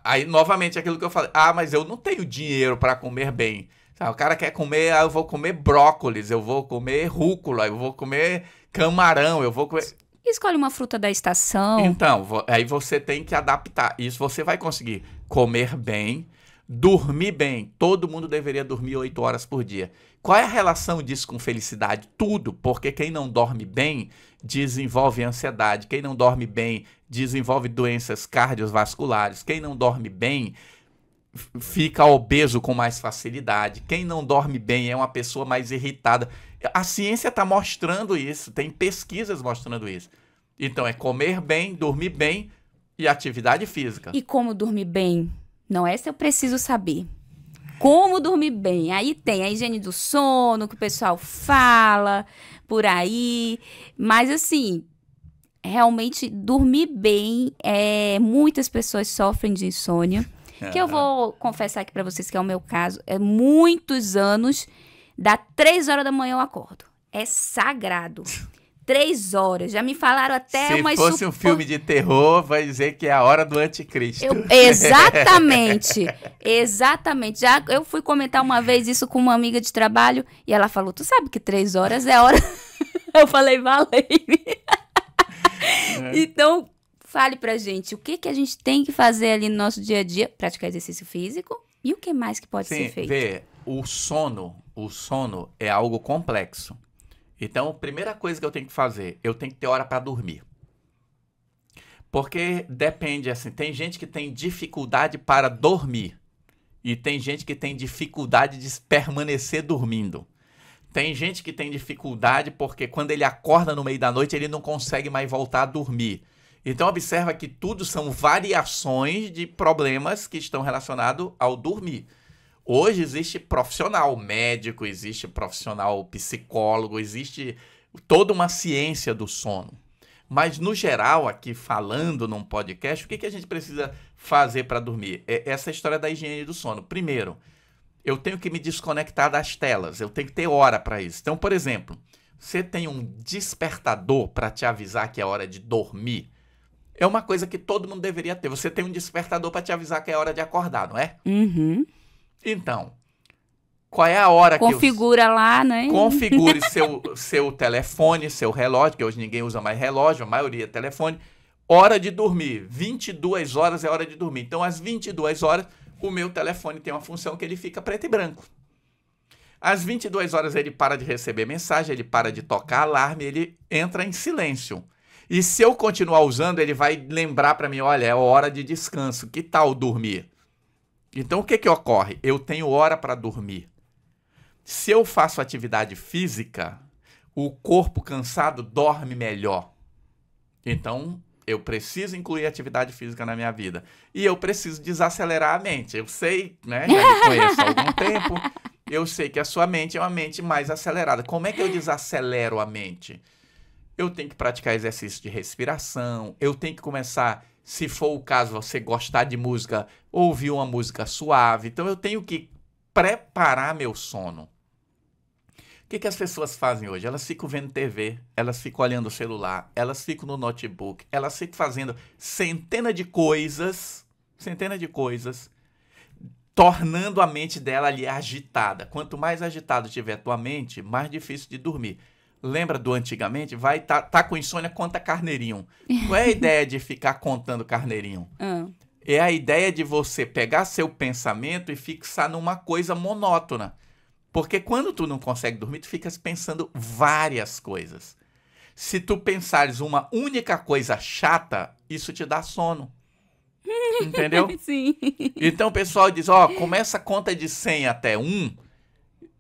Aí, novamente, aquilo que eu falei. Mas eu não tenho dinheiro para comer bem. O cara quer comer, eu vou comer brócolis, eu vou comer rúcula, eu vou comer camarão, eu vou comer... Escolhe uma fruta da estação. Então, aí você tem que adaptar. Isso você vai conseguir comer bem, dormir bem. Todo mundo deveria dormir 8 horas por dia. Qual é a relação disso com felicidade? Tudo, porque quem não dorme bem desenvolve ansiedade. Quem não dorme bem desenvolve doenças cardiovasculares. Quem não dorme bem fica obeso com mais facilidade. Quem não dorme bem é uma pessoa mais irritada. A ciência está mostrando isso, tem pesquisas mostrando isso. Então, é comer bem, dormir bem e atividade física. E como dormir bem? Não é se eu preciso saber. Como dormir bem? Aí tem a higiene do sono, que o pessoal fala por aí. Mas, assim, realmente, dormir bem, muitas pessoas sofrem de insônia. Que eu vou confessar aqui pra vocês que é o meu caso. É muitos anos, dá 3 horas da manhã eu acordo. É sagrado. 3 horas. Já me falaram até umas... Se fosse um filme de terror, vai dizer que é a hora do anticristo. Exatamente. Exatamente. Eu fui comentar uma vez isso com uma amiga de trabalho e ela falou, tu sabe que 3 horas é a hora... Eu falei, valeu. Então... Fale pra gente o que a gente tem que fazer ali no nosso dia a dia, praticar exercício físico e o que mais que pode ser feito. O sono é algo complexo. Então, a primeira coisa que eu tenho que fazer, eu tenho que ter hora para dormir. Porque depende, assim, tem gente que tem dificuldade para dormir e tem gente que tem dificuldade de permanecer dormindo. Tem gente que tem dificuldade porque quando ele acorda no meio da noite, ele não consegue mais voltar a dormir. Então, observa que tudo são variações de problemas que estão relacionados ao dormir. Hoje existe profissional médico, existe profissional psicólogo, existe toda uma ciência do sono. Mas, no geral, aqui falando num podcast, o que a gente precisa fazer para dormir? É essa história da higiene do sono. Primeiro, eu tenho que me desconectar das telas, eu tenho que ter hora para isso. Então, por exemplo, você tem um despertador para te avisar que é hora de dormir? É uma coisa que todo mundo deveria ter. Você tem um despertador para te avisar que é hora de acordar, não é? Uhum. Então, qual é a hora Configura lá, né? Configure seu telefone, seu relógio, que hoje ninguém usa mais relógio, a maioria é telefone. Hora de dormir. 22 horas é hora de dormir. Então, às 22 horas, o meu telefone tem uma função que ele fica preto e branco. Às 22 horas, ele para de receber mensagem, ele para de tocar alarme, ele entra em silêncio. E se eu continuar usando, ele vai lembrar para mim, olha, é hora de descanso, que tal dormir? Então, o que ocorre? Eu tenho hora para dormir. Se eu faço atividade física, o corpo cansado dorme melhor. Então, eu preciso incluir atividade física na minha vida. E eu preciso desacelerar a mente. Eu sei, né? Já me conheço há algum tempo. Eu sei que a sua mente é uma mente mais acelerada. Como é que eu desacelero a mente? Eu tenho que praticar exercício de respiração, eu tenho que começar, se for o caso, você gostar de música, ouvir uma música suave. Então, eu tenho que preparar meu sono. O que as pessoas fazem hoje? Elas ficam vendo TV, elas ficam olhando o celular, elas ficam no notebook, elas ficam fazendo centenas de coisas, tornando a mente dela ali agitada. Quanto mais agitada tiver a tua mente, mais difícil de dormir. lembra do antigamente? Vai, tá com insônia, conta carneirinho. Qual é a ideia de ficar contando carneirinho? É a ideia de você pegar seu pensamento e fixar numa coisa monótona. Porque quando tu não consegue dormir, tu ficas pensando várias coisas. Se tu pensares uma única coisa chata, isso te dá sono. Entendeu? Sim. Então o pessoal diz, ó, começa a conta de 100 até 1,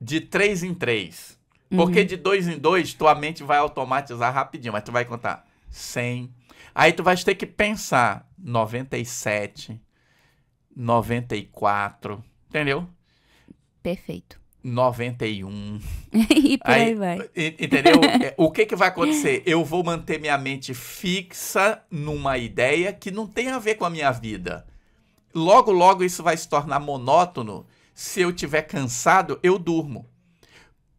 de 3 em 3. Porque de 2 em 2, tua mente vai automatizar rapidinho, mas tu vai contar 100. Aí tu vai ter que pensar 97, 94, entendeu? Perfeito. 91. E por aí vai. Entendeu? O que vai acontecer? Eu vou manter minha mente fixa numa ideia que não tem a ver com a minha vida. Logo, logo isso vai se tornar monótono. Se eu estiver cansado, eu durmo.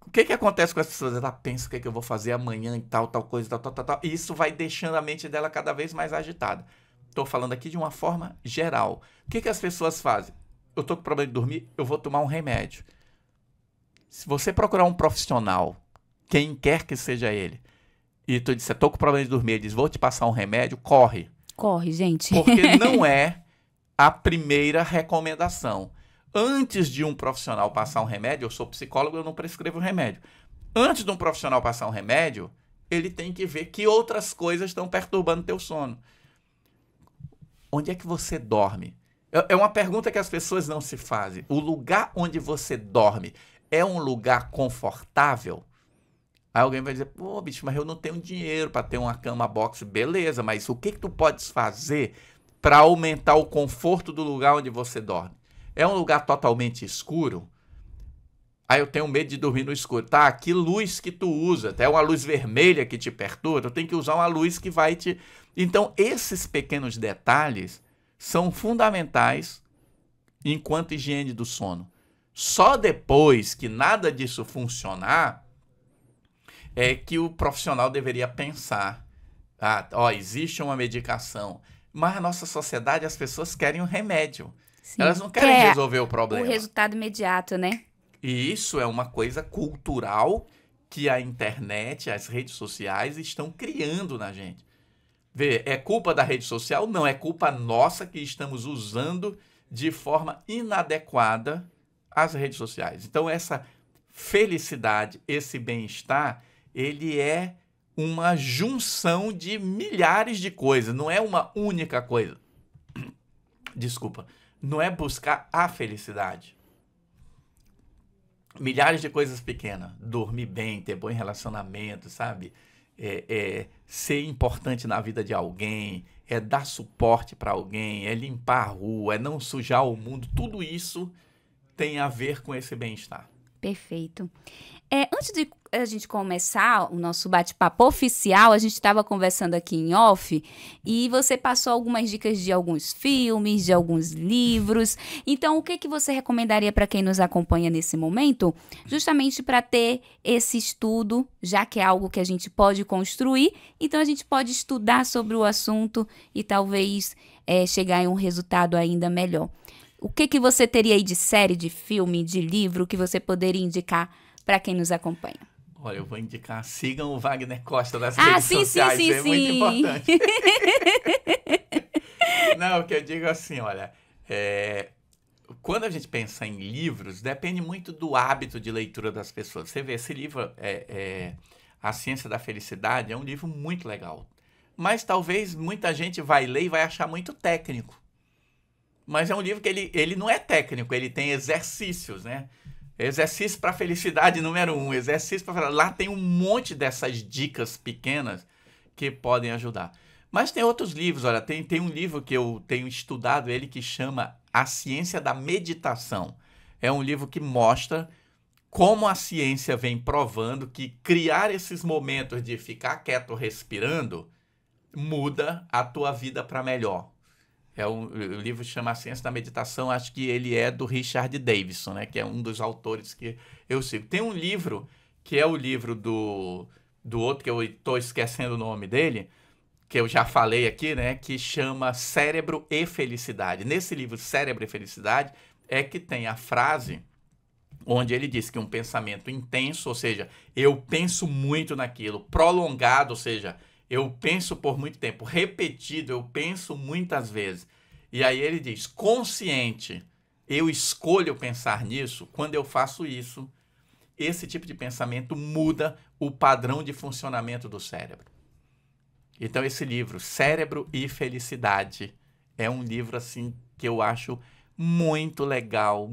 O que acontece com as pessoas? Ela pensa o que eu vou fazer amanhã e tal coisa, tal. E isso vai deixando a mente dela cada vez mais agitada. Estou falando aqui de uma forma geral. O que as pessoas fazem? Eu estou com problema de dormir, eu vou tomar um remédio. Se você procurar um profissional, quem quer que seja ele, e tu disser, estou com problema de dormir, ele diz, vou te passar um remédio, corre. Corre, gente. Porque não é a primeira recomendação. Antes de um profissional passar um remédio, eu sou psicólogo, eu não prescrevo remédio. Antes de um profissional passar um remédio, ele tem que ver que outras coisas estão perturbando teu sono. Onde é que você dorme? É uma pergunta que as pessoas não se fazem. O lugar onde você dorme é um lugar confortável? Aí alguém vai dizer, pô, bicho, mas eu não tenho dinheiro para ter uma cama box. Beleza, mas o que tu podes fazer para aumentar o conforto do lugar onde você dorme? É um lugar totalmente escuro? Aí eu tenho medo de dormir no escuro. Tá, que luz que tu usa? É uma luz vermelha que te perturba? Tu tem que usar uma luz que vai te... Então, esses pequenos detalhes são fundamentais enquanto higiene do sono. Só depois que nada disso funcionar, é que o profissional deveria pensar, existe uma medicação, mas na nossa sociedade as pessoas querem um remédio. Sim. Elas não querem resolver o problema. O resultado imediato, né? E isso é uma coisa cultural que a internet, as redes sociais estão criando na gente. Vê, é culpa da rede social? Não, é culpa nossa que estamos usando de forma inadequada as redes sociais. Então, essa felicidade, esse bem-estar, ele é uma junção de milhares de coisas, não é uma única coisa. Desculpa, não é buscar a felicidade. Milhares de coisas pequenas, dormir bem, ter bom relacionamento, sabe? Ser importante na vida de alguém, é dar suporte para alguém, é limpar a rua, é não sujar o mundo, tudo isso tem a ver com esse bem-estar. Perfeito. Antes de a gente começar o nosso bate-papo oficial, a gente estava conversando aqui em off e você passou algumas dicas de alguns filmes, de alguns livros. Então, o que você recomendaria para quem nos acompanha nesse momento? Justamente para ter esse estudo, já que é algo que a gente pode construir, então a gente pode estudar sobre o assunto e talvez chegar em um resultado ainda melhor. O que você teria aí de série, de filme, de livro que você poderia indicar para quem nos acompanha? Olha, eu vou indicar, sigam o Wagner Costa nas redes sociais, é muito importante. Não, o que eu digo assim, olha, quando a gente pensa em livros, depende muito do hábito de leitura das pessoas. Você vê, esse livro, A Ciência da Felicidade, é um livro muito legal. Mas talvez muita gente vai ler e vai achar muito técnico. Mas é um livro que ele não é técnico, ele tem exercícios, né? Exercício para felicidade número 1, exercício para... Lá tem um monte dessas dicas pequenas que podem ajudar. Mas tem outros livros, olha, tem um livro que eu tenho estudado, ele que chama A Ciência da Meditação. É um livro que mostra como a ciência vem provando que criar esses momentos de ficar quieto respirando muda a tua vida para melhor. O livro chama A Ciência da Meditação, acho que ele é do Richard Davidson, né, que é um dos autores que eu sigo. Tem um livro, que é o livro do outro, que eu estou esquecendo o nome dele, que eu já falei aqui, né, que chama Cérebro e Felicidade. Nesse livro, Cérebro e Felicidade, é que tem a frase onde ele diz que um pensamento intenso, ou seja, eu penso muito naquilo, prolongado, ou seja, eu penso por muito tempo, repetido, eu penso muitas vezes. E aí ele diz, consciente, eu escolho pensar nisso. Quando eu faço isso, esse tipo de pensamento muda o padrão de funcionamento do cérebro. Então esse livro, Cérebro e Felicidade, é um livro assim que eu acho muito legal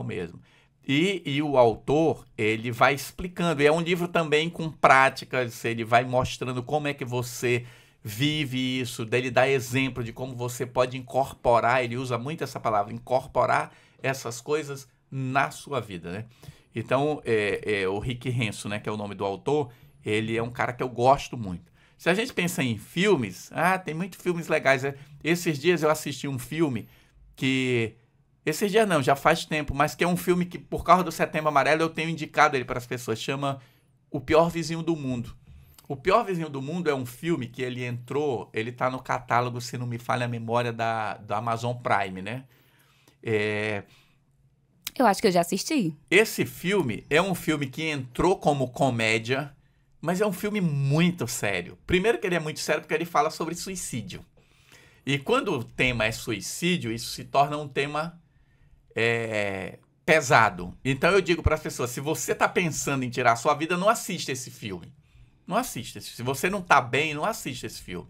mesmo. E o autor, ele vai explicando, e é um livro também com práticas, ele vai mostrando como é que você vive isso, ele dá exemplo de como você pode incorporar, ele usa muito essa palavra, incorporar essas coisas na sua vida, né? Então, o Rick Hanson, né, que é o nome do autor, ele é um cara que eu gosto muito. Se a gente pensa em filmes, tem muitos filmes legais. Esses dias eu assisti um filme que... Esses dias não, já faz tempo, mas que é um filme que, por causa do Setembro Amarelo, eu tenho indicado ele para as pessoas. Chama O Pior Vizinho do Mundo. O Pior Vizinho do Mundo é um filme que ele tá no catálogo, se não me falha a memória, da Amazon Prime, né? Eu acho que eu já assisti. Esse filme é um filme que entrou como comédia, mas é um filme muito sério. Primeiro que ele é muito sério porque ele fala sobre suicídio. E quando o tema é suicídio, isso se torna um tema pesado. Então eu digo para as pessoas, se você está pensando em tirar a sua vida, não assista esse filme. Não assista. Se você não está bem, não assista esse filme.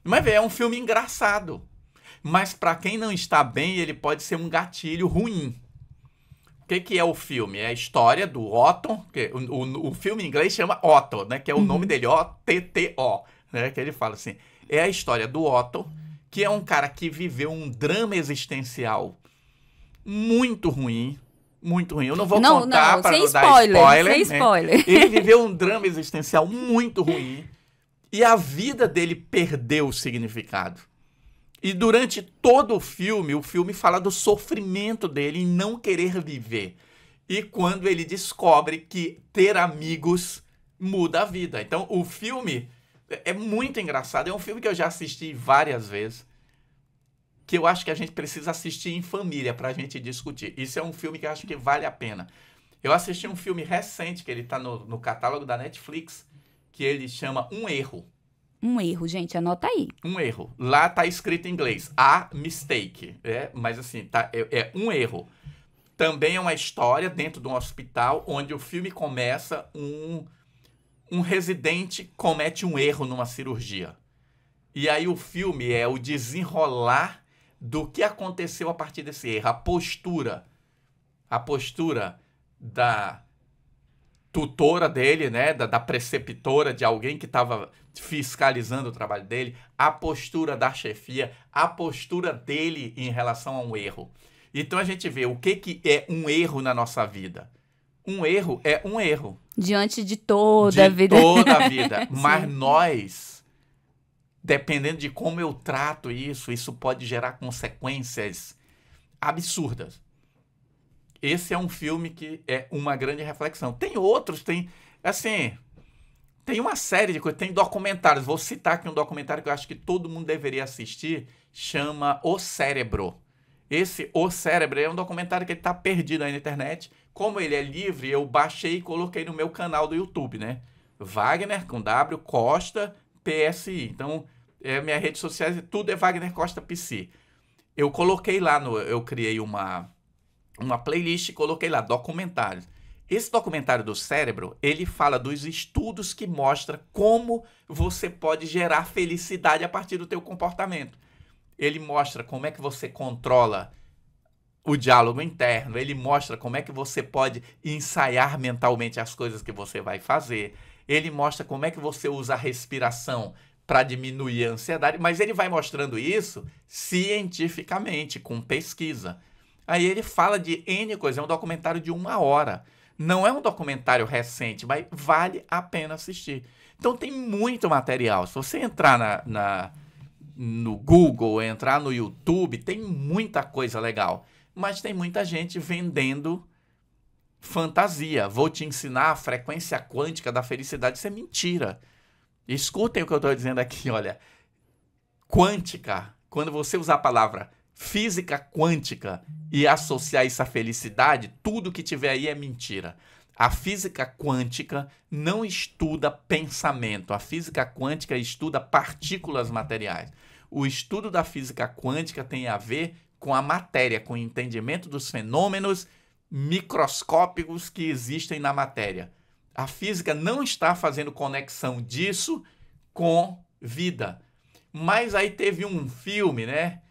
Mas é um filme engraçado. Mas para quem não está bem, ele pode ser um gatilho ruim. O que é o filme? É a história do Otto, que o filme em inglês chama Otto, né? Que é o nome dele, O-T-T-O, né? Que ele fala assim, é a história do Otto, que é um cara que viveu um drama existencial muito ruim, muito ruim. Eu não vou contar para não dar spoiler. Sem spoiler. Né? Ele viveu um drama existencial muito ruim e a vida dele perdeu o significado. E durante todo o filme fala do sofrimento dele em não querer viver. E quando ele descobre que ter amigos muda a vida. Então, o filme é muito engraçado. É um filme que eu já assisti várias vezes, que eu acho que a gente precisa assistir em família para a gente discutir. Isso é um filme que eu acho que vale a pena. Eu assisti um filme recente, que ele está no catálogo da Netflix, que ele chama Um Erro. Um erro, gente, anota aí. Um erro. Lá tá escrito em inglês, a mistake. Mas assim, é um erro. Também é uma história dentro de um hospital, onde o filme começa, um residente comete um erro numa cirurgia. E aí o filme é o desenrolar do que aconteceu a partir desse erro. A postura da tutora dele, né, da preceptora, de alguém que estava fiscalizando o trabalho dele, a postura da chefia, a postura dele em relação a um erro. Então a gente vê o que é um erro na nossa vida. Um erro é um erro. Diante de toda a vida. De toda a vida. Mas nós, dependendo de como eu trato isso pode gerar consequências absurdas. Esse é um filme que é uma grande reflexão. Tem outros, tem uma série de coisas, tem documentários. Vou citar aqui um documentário que eu acho que todo mundo deveria assistir, chama O Cérebro. Esse O Cérebro é um documentário que está perdido aí na internet. Como ele é livre, eu baixei e coloquei no meu canal do YouTube, né? Wagner, com W, Costa, PSI. Então, minhas redes sociais, tudo é Wagner Costa PC. Eu coloquei lá, eu criei uma playlist e coloquei lá, documentários. Esse documentário do cérebro, ele fala dos estudos que mostram como você pode gerar felicidade a partir do teu comportamento. Ele mostra como é que você controla o diálogo interno, ele mostra como é que você pode ensaiar mentalmente as coisas que você vai fazer, ele mostra como é que você usa a respiração para diminuir a ansiedade, mas ele vai mostrando isso cientificamente, com pesquisa. Aí ele fala de N coisas, é um documentário de 1 hora. Não é um documentário recente, mas vale a pena assistir. Então tem muito material. Se você entrar no Google, entrar no YouTube, tem muita coisa legal. Mas tem muita gente vendendo fantasia. Vou te ensinar a frequência quântica da felicidade. Isso é mentira. Escutem o que eu estou dizendo aqui, olha. Quântica, quando você usar a palavra física quântica e associar isso à felicidade, tudo que tiver aí é mentira. A física quântica não estuda pensamento. A física quântica estuda partículas materiais. O estudo da física quântica tem a ver com a matéria, com o entendimento dos fenômenos microscópicos que existem na matéria. A física não está fazendo conexão disso com vida. Mas aí teve um filme, né?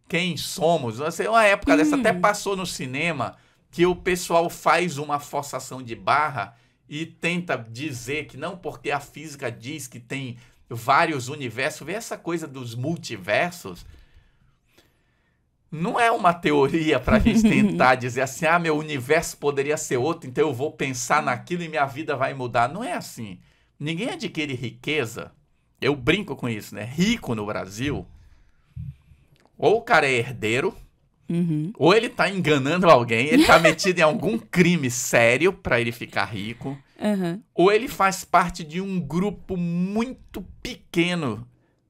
Quem Somos? Uma época dessa até passou no cinema, que o pessoal faz uma forçação de barra e tenta dizer que não, porque a física diz que tem vários universos. Vê essa coisa dos multiversos. Não é uma teoria para a gente tentar dizer assim, meu universo poderia ser outro, então eu vou pensar naquilo e minha vida vai mudar. Não é assim. Ninguém adquire riqueza. Eu brinco com isso, né? Rico no Brasil, ou o cara é herdeiro, ou ele tá enganando alguém, ele tá metido em algum crime sério para ele ficar rico, ou ele faz parte de um grupo muito pequeno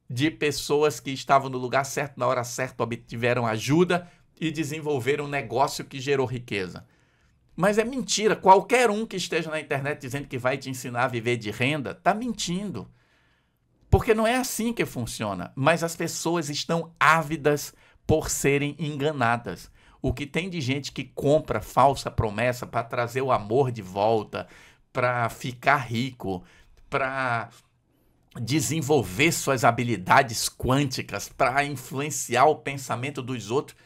de pessoas que estavam no lugar certo, na hora certa, obtiveram ajuda e desenvolveram um negócio que gerou riqueza. Mas é mentira. Qualquer um que esteja na internet dizendo que vai te ensinar a viver de renda, tá mentindo. Porque não é assim que funciona. Mas as pessoas estão ávidas por serem enganadas. O que tem de gente que compra falsa promessa para trazer o amor de volta, para ficar rico, para desenvolver suas habilidades quânticas, para influenciar o pensamento dos outros,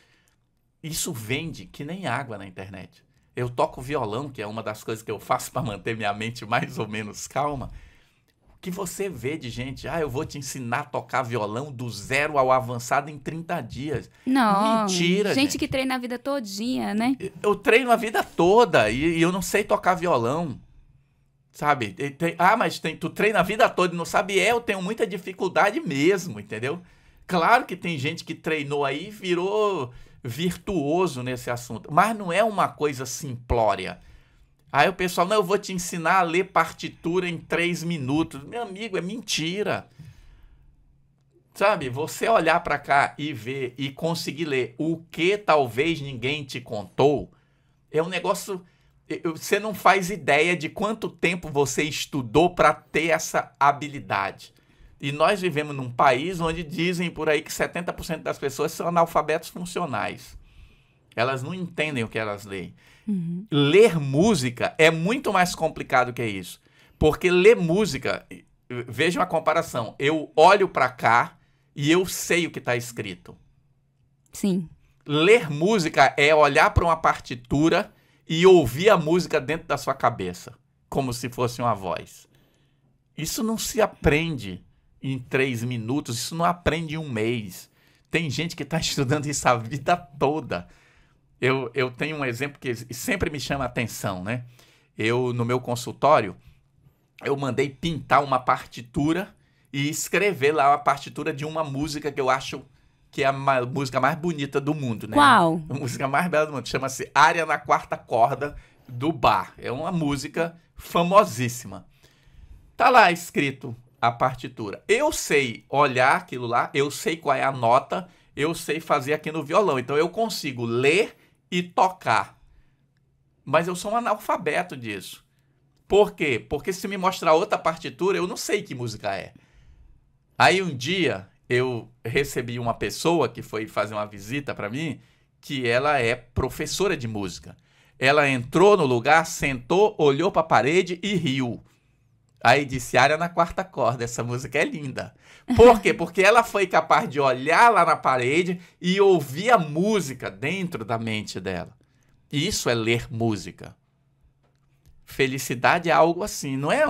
isso vende que nem água na internet. Eu toco violão, que é uma das coisas que eu faço para manter minha mente mais ou menos calma. Que você vê de gente, eu vou te ensinar a tocar violão do zero ao avançado em 30 dias. Não, mentira, gente que treina a vida todinha, né? Eu treino a vida toda e eu não sei tocar violão, sabe? Mas tu treina a vida toda e não sabe? Eu tenho muita dificuldade mesmo, entendeu? Claro que tem gente que treinou aí e virou virtuoso nesse assunto, mas não é uma coisa simplória. Aí o pessoal, não, eu vou te ensinar a ler partitura em 3 minutos. Meu amigo, é mentira. Sabe, você olhar para cá e ver e conseguir ler o que talvez ninguém te contou, é um negócio... Você não faz ideia de quanto tempo você estudou para ter essa habilidade. E nós vivemos num país onde dizem por aí que 70% das pessoas são analfabetos funcionais. Elas não entendem o que elas leem. Ler música é muito mais complicado que isso. Porque ler música, veja uma comparação, eu olho para cá e eu sei o que está escrito. Sim. Ler música é olhar para uma partitura e ouvir a música dentro da sua cabeça, como se fosse uma voz. Isso não se aprende em 3 minutos, isso não aprende em 1 mês. Tem gente que está estudando isso a vida toda. Eu tenho um exemplo que sempre me chama a atenção, né? No meu consultório, eu mandei pintar uma partitura e escrever lá a partitura de uma música que eu acho que é a música mais bonita do mundo, né? Qual? A música mais bela do mundo. Chama-se Área na Quarta Corda, do Bach. É uma música famosíssima. Tá lá escrito a partitura. Eu sei olhar aquilo lá, eu sei qual é a nota, eu sei fazer aqui no violão. Então eu consigo ler e tocar. Mas eu sou um analfabeto disso. Por quê? Porque se me mostrar outra partitura, eu não sei que música é. Aí um dia eu recebi uma pessoa que foi fazer uma visita para mim, que ela é professora de música. Ela entrou no lugar, sentou, olhou para a parede e riu. Aí disse, Área na Quarta Corda, essa música é linda. Por quê? Porque ela foi capaz de olhar lá na parede e ouvir a música dentro da mente dela. E isso é ler música. Felicidade é algo assim, não é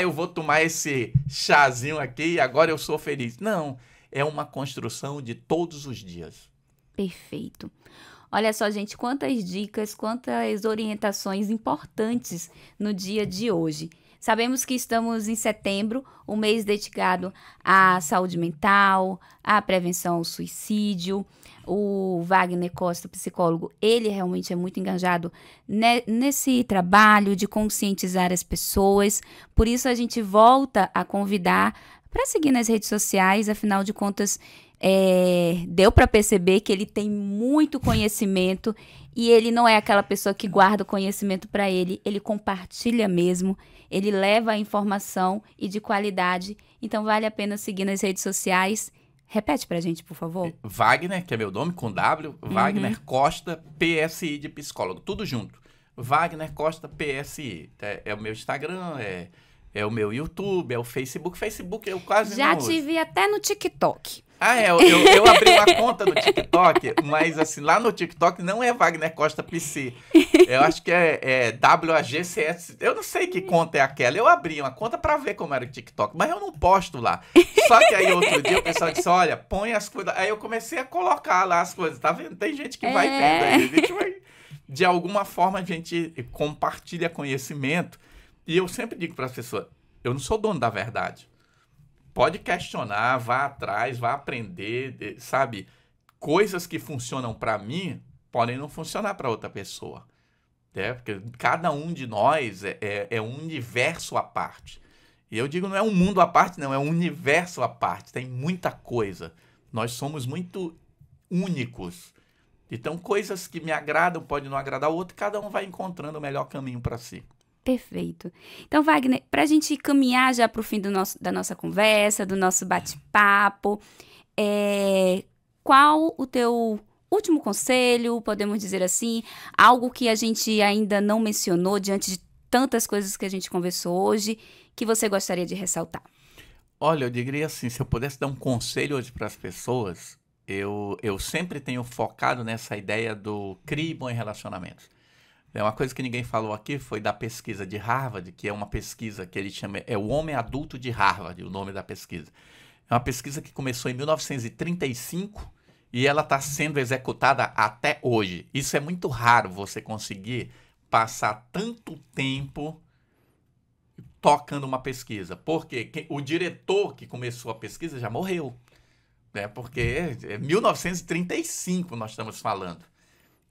eu vou tomar esse chazinho aqui e agora eu sou feliz. Não, é uma construção de todos os dias. Perfeito. Olha só, gente, quantas dicas, quantas orientações importantes no dia de hoje. Sabemos que estamos em setembro, um mês dedicado à saúde mental, à prevenção ao suicídio. O Wagner Costa, psicólogo, ele realmente é muito engajado nesse trabalho de conscientizar as pessoas. Por isso a gente volta a convidar para seguir nas redes sociais. Afinal de contas, deu para perceber que ele tem muito conhecimento e ele não é aquela pessoa que guarda o conhecimento para ele compartilha mesmo, ele leva a informação e de qualidade. Então vale a pena seguir nas redes sociais. Repete pra gente, por favor. Wagner, que é meu nome, com W, Wagner Costa, PSI de psicólogo, tudo junto. Wagner Costa, PSI. É o meu Instagram, é o meu YouTube, é o Facebook. Facebook eu quase Já não uso. te vi até no TikTok. Eu abri uma conta no TikTok, mas assim, lá no TikTok não é Wagner Costa PC. Eu acho que é WAGCS. Eu não sei que conta é aquela. Eu abri uma conta pra ver como era o TikTok, mas eu não posto lá. Só que aí outro dia o pessoal disse, olha, põe as coisas. Aí eu comecei a colocar lá as coisas, tá vendo? Tem gente que vai vendo aí. A gente vai... De alguma forma a gente compartilha conhecimento. E eu sempre digo para as pessoas, eu não sou dono da verdade. Pode questionar, vá atrás, vá aprender, sabe? Coisas que funcionam para mim podem não funcionar para outra pessoa. Porque cada um de nós é um universo à parte. E eu digo, não é um mundo à parte, não, é um universo à parte. Tem muita coisa. Nós somos muito únicos. Então, coisas que me agradam podem não agradar o outro, cada um vai encontrando o melhor caminho para si. Perfeito. Então, Wagner, para a gente caminhar já para o fim da nossa conversa, do nosso bate-papo, qual o teu último conselho, podemos dizer assim, algo que a gente ainda não mencionou diante de tantas coisas que a gente conversou hoje, que você gostaria de ressaltar? Olha, eu diria assim, se eu pudesse dar um conselho hoje para as pessoas, eu sempre tenho focado nessa ideia do crie bons relacionamentos. Uma coisa que ninguém falou aqui foi da pesquisa de Harvard, que é uma pesquisa que ele chama, é o Homem Adulto de Harvard, o nome da pesquisa. É uma pesquisa que começou em 1935 e ela está sendo executada até hoje. Isso é muito raro, você conseguir passar tanto tempo tocando uma pesquisa. Porque o diretor que começou a pesquisa já morreu. Porque é 1935 nós estamos falando.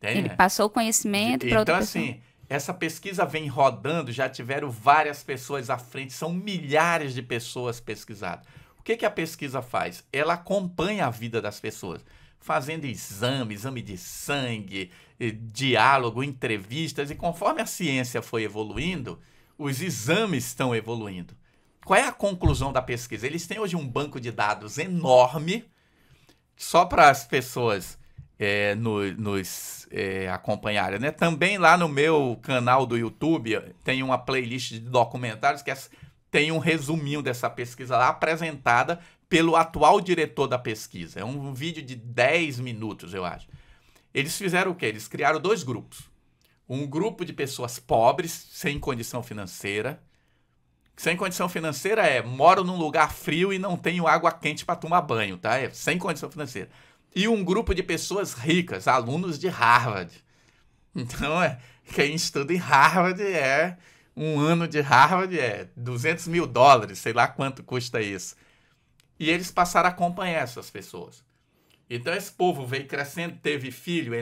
Ele passou o conhecimento para outra pessoa. Então, assim, essa pesquisa vem rodando, já tiveram várias pessoas à frente, são milhares de pessoas pesquisadas. O que a pesquisa faz? Ela acompanha a vida das pessoas, fazendo exame de sangue, diálogo, entrevistas, e conforme a ciência foi evoluindo, os exames estão evoluindo. Qual é a conclusão da pesquisa? Eles têm hoje um banco de dados enorme, só para as pessoas nos acompanharem, né? Também lá no meu canal do YouTube tem uma playlist de documentários que tem um resuminho dessa pesquisa lá, apresentada pelo atual diretor da pesquisa. É um vídeo de 10 minutos, eu acho. Eles fizeram o quê? Eles criaram 2 grupos. Um grupo de pessoas pobres, sem condição financeira. Sem condição financeira moro num lugar frio e não tenho água quente para tomar banho, tá? Sem condição financeira. E um grupo de pessoas ricas, alunos de Harvard. Então, quem estuda em Harvard um ano de Harvard $200 mil, sei lá quanto custa isso. E eles passaram a acompanhar essas pessoas. Então, esse povo veio crescendo, teve filho,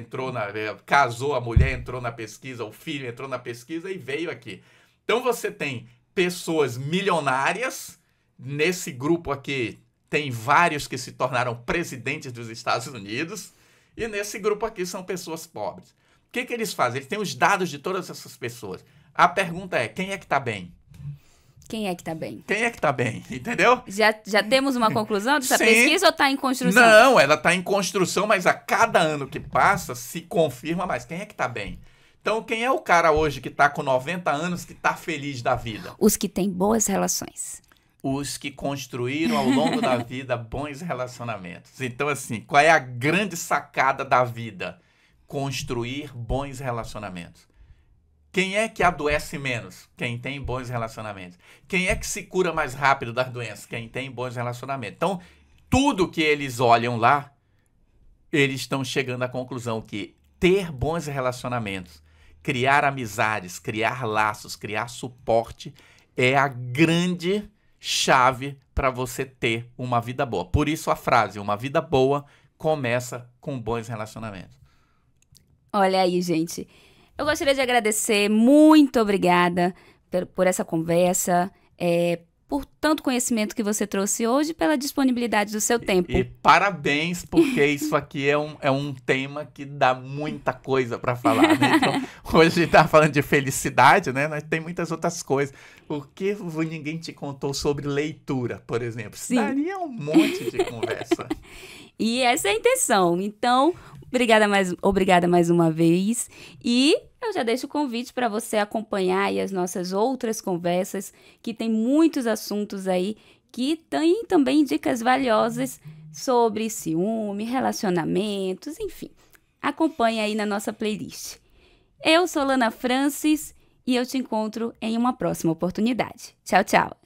casou, a mulher entrou na pesquisa, o filho entrou na pesquisa e veio aqui. Então, você tem pessoas milionárias, nesse grupo aqui, tem vários que se tornaram presidentes dos Estados Unidos. E nesse grupo aqui são pessoas pobres. O que eles fazem? Eles têm os dados de todas essas pessoas. A pergunta é, quem é que está bem? Quem é que está bem? Quem é que está bem? Entendeu? Já temos uma conclusão dessa pesquisa ou está em construção? Não, ela está em construção, mas a cada ano que passa se confirma mais. Quem é que está bem? Então, quem é o cara hoje que está com 90 anos que está feliz da vida? Os que têm boas relações. Os que construíram ao longo da vida bons relacionamentos. Então, assim, qual é a grande sacada da vida? Construir bons relacionamentos. Quem é que adoece menos? Quem tem bons relacionamentos. Quem é que se cura mais rápido das doenças? Quem tem bons relacionamentos. Então, tudo que eles olham lá, eles estão chegando à conclusão que ter bons relacionamentos, criar amizades, criar laços, criar suporte é a grande chave para você ter uma vida boa. Por isso a frase, uma vida boa começa com bons relacionamentos. Olha aí, gente. Eu gostaria de agradecer, muito obrigada por essa conversa, por tanto conhecimento que você trouxe hoje, pela disponibilidade do seu tempo. E parabéns, porque isso aqui é um tema que dá muita coisa para falar, né? Então, hoje a gente tá falando de felicidade, né? Mas tem muitas outras coisas. Por que ninguém te contou sobre leitura, por exemplo? Sim. Daria um monte de conversa. E essa é a intenção. Então, obrigada mais uma vez. E eu já deixo o convite para você acompanhar aí as nossas outras conversas, que tem muitos assuntos aí que têm também dicas valiosas sobre ciúme, relacionamentos, enfim. Acompanhe aí na nossa playlist. Eu sou Lana Francis e eu te encontro em uma próxima oportunidade. Tchau, tchau!